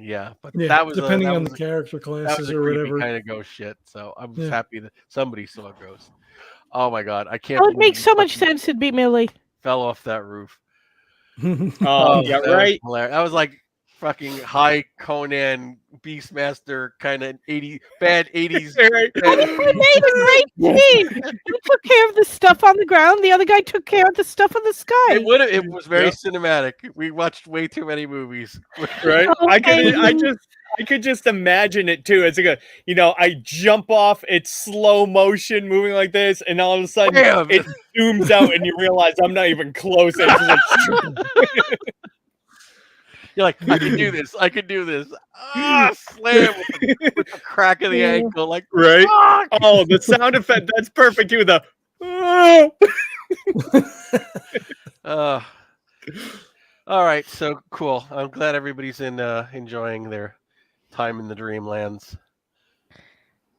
but Yeah, that was depending that on was the character that classes was a or creepy whatever. kind of ghost shit. So I'm Yeah. happy that somebody saw a ghost. Oh my god, I can't. That would believe make you so much fucking sense. It'd be Millie. Fell off that roof. Oh, yeah, that was right. hilarious. That was like fucking high Conan Beastmaster kind of 80s bad 80s. Right. They made a great team. You took care of the stuff on the ground. The other guy took care of the stuff in the sky. It was very Yeah. cinematic. We watched way too many movies. Right? Okay. I could just imagine it too. It's like I jump off, it's slow motion moving like this, and all of a sudden Bam! it zooms out and you realize I'm not even close. It's just like, You're like, I can do this. I can do this. Slam with the crack of the Yeah. ankle. Like, right? fuck! Oh, the sound effect, that's perfect too. The All right, so cool. I'm glad everybody's enjoying their time in the Dreamlands.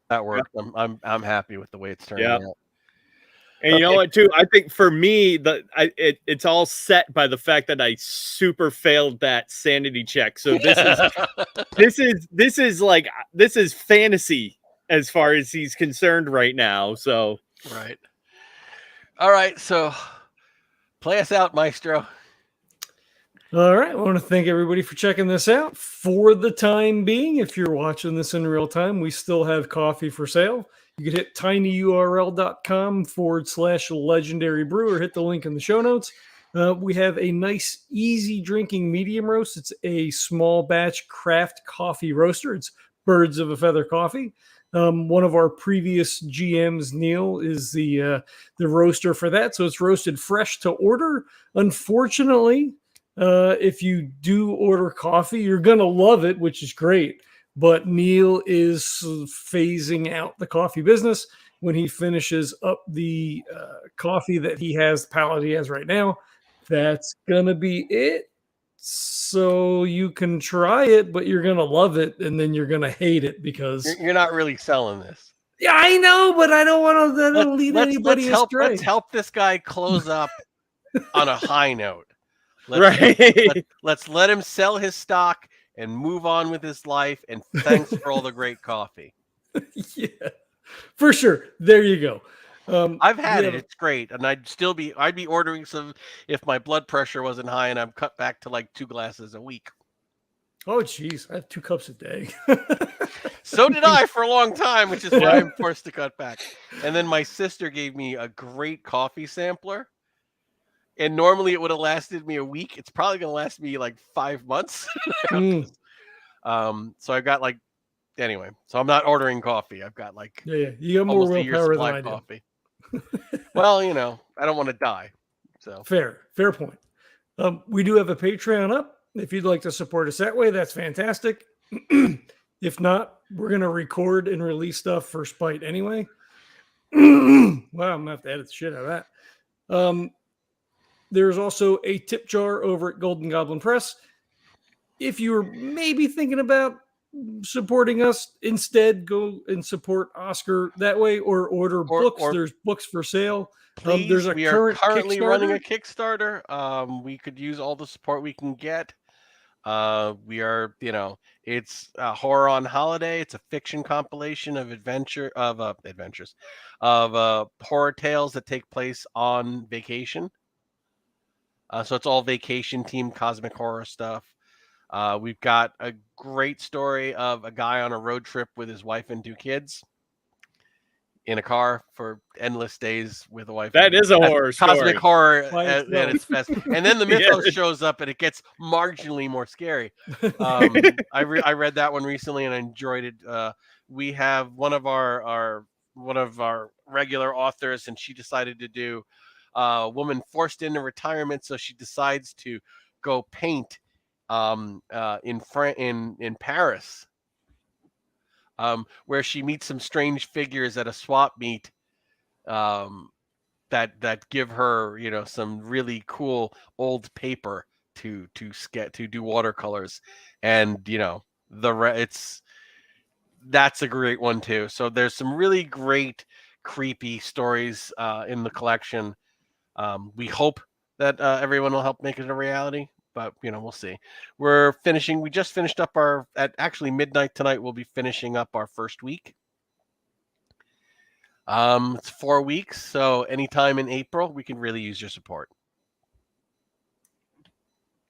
That worked. I'm happy with the way it's turning Yeah. out. And you know Okay. what, too? I think for me, it's all set by the fact that I super failed that sanity check. So this is fantasy as far as he's concerned right now. So Right. All right, so play us out, Maestro. All right. I want to thank everybody for checking this out. For the time being, if you're watching this in real time, we still have coffee for sale. You can hit tinyurl.com/legendary brew or hit the link in the show notes. We have a nice, easy drinking medium roast. It's a small batch craft coffee roaster. It's Birds of a Feather Coffee. One of our previous GMs, Neil, is the roaster for that. So it's roasted fresh to order. Unfortunately, if you do order coffee, you're going to love it, which is great. But Neil is phasing out the coffee business when he finishes up the coffee that he has, palette he has right now. That's going to be it. So you can try it, but you're going to love it, and then you're going to hate it because... You're not really selling this. Yeah, I know, but I don't want to lead anybody astray. Let's help this guy close up on a high note. Let's let him sell his stock and move on with his life. And thanks for all the great coffee. Yeah, for sure. There you go. I've had it. It's great. And I'd be ordering some if my blood pressure wasn't high and I'm cut back to like 2 glasses a week. Oh, geez. I have 2 cups a day. So did I for a long time, which is why I'm forced to cut back. And then my sister gave me a great coffee sampler. And normally it would have lasted me a week. It's probably going to last me like 5 months. So I've got like, anyway, so I'm not ordering coffee. I've got like, you got more willpower than I do. Coffee. Well, I don't want to die. So fair point. We do have a Patreon up. If you'd like to support us that way, that's fantastic. If not, we're going to record and release stuff for Spite anyway. Wow, I'm going to have to edit the shit out of that. There's also a tip jar over at Golden Goblin Press. If you're maybe thinking about supporting us, instead go and support Oscar that way, or order books. There's books for sale. Please, there's we are currently running a Kickstarter. We could use all the support we can get. We are, it's Horror on Holiday. It's a fiction compilation of adventures of horror tales that take place on vacation. So it's all vacation themed cosmic horror stuff. We've got a great story of a guy on a road trip with his wife and 2 kids in a car for endless days with a wife. That is a horror story. Cosmic horror at its best. And then the mythos shows up and it gets marginally more scary. I read that one recently and I enjoyed it. We have one of our regular authors, and she decided to do a woman forced into retirement, so she decides to go paint in Paris, where she meets some strange figures at a swap meet that give her some really cool old paper to do watercolors, and that's a great one too. So there's some really great creepy stories in the collection. We hope that everyone will help make it a reality, but we'll see. We just finished up at actually midnight tonight. We'll be finishing up our first week. It's 4 weeks, so anytime in April we can really use your support.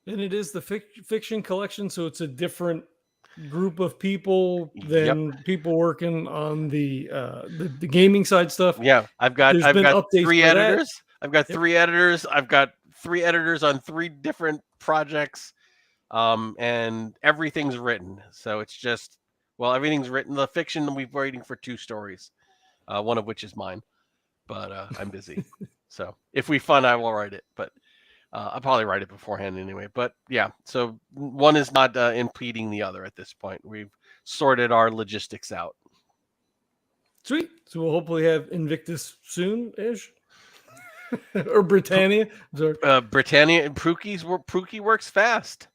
And it is the fiction collection, so it's a different group of people than people working on the gaming side stuff. Yeah, I've got 3 editors. I've got 3 editors. I've got 3 editors on 3 different projects, and everything's written. So it's just, everything's written. The fiction, we're waiting for 2 stories, one of which is mine, but I'm busy. So if we fun, I will write it, but I'll probably write it beforehand anyway. But yeah, so one is not impeding the other at this point. We've sorted our logistics out. Sweet. So we'll hopefully have Invictus soon-ish. Or Britannia. Britannia and Pookie works fast.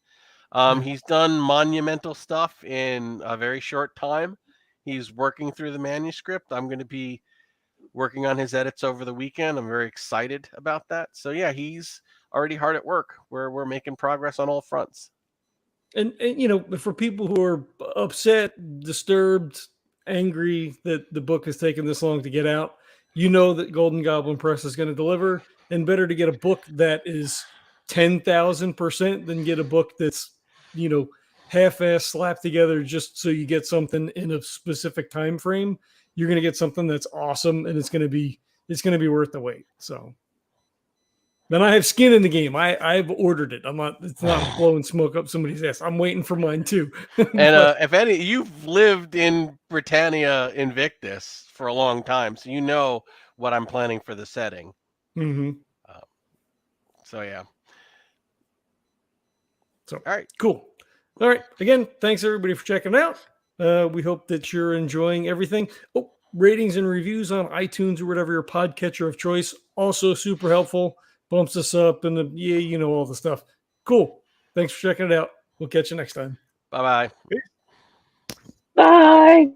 He's done monumental stuff in a very short time. He's working through the manuscript. I'm going to be working on his edits over the weekend. I'm very excited about that. So yeah, he's already hard at work. We're making progress on all fronts. And for people who are upset, disturbed, angry that the book has taken this long to get out, that Golden Goblin Press is going to deliver, and better to get a book that is 10,000% than get a book that's, half-ass slapped together just so you get something in a specific time frame. You're going to get something that's awesome, and it's going to be worth the wait. So Then I have skin in the game. I've ordered it. I'm not. It's not blowing smoke up somebody's ass. I'm waiting for mine too. And if any, you've lived in Britannia Invictus for a long time, so you know what I'm planning for the setting. Mm-hmm. So yeah. So All right. Cool. All right. Again, thanks everybody for checking it out. We hope that you're enjoying everything. Oh, ratings and reviews on iTunes or whatever your podcatcher of choice. Also super helpful. Bumps us up and all the stuff. Cool. Thanks for checking it out. We'll catch you next time. Bye-bye. Bye.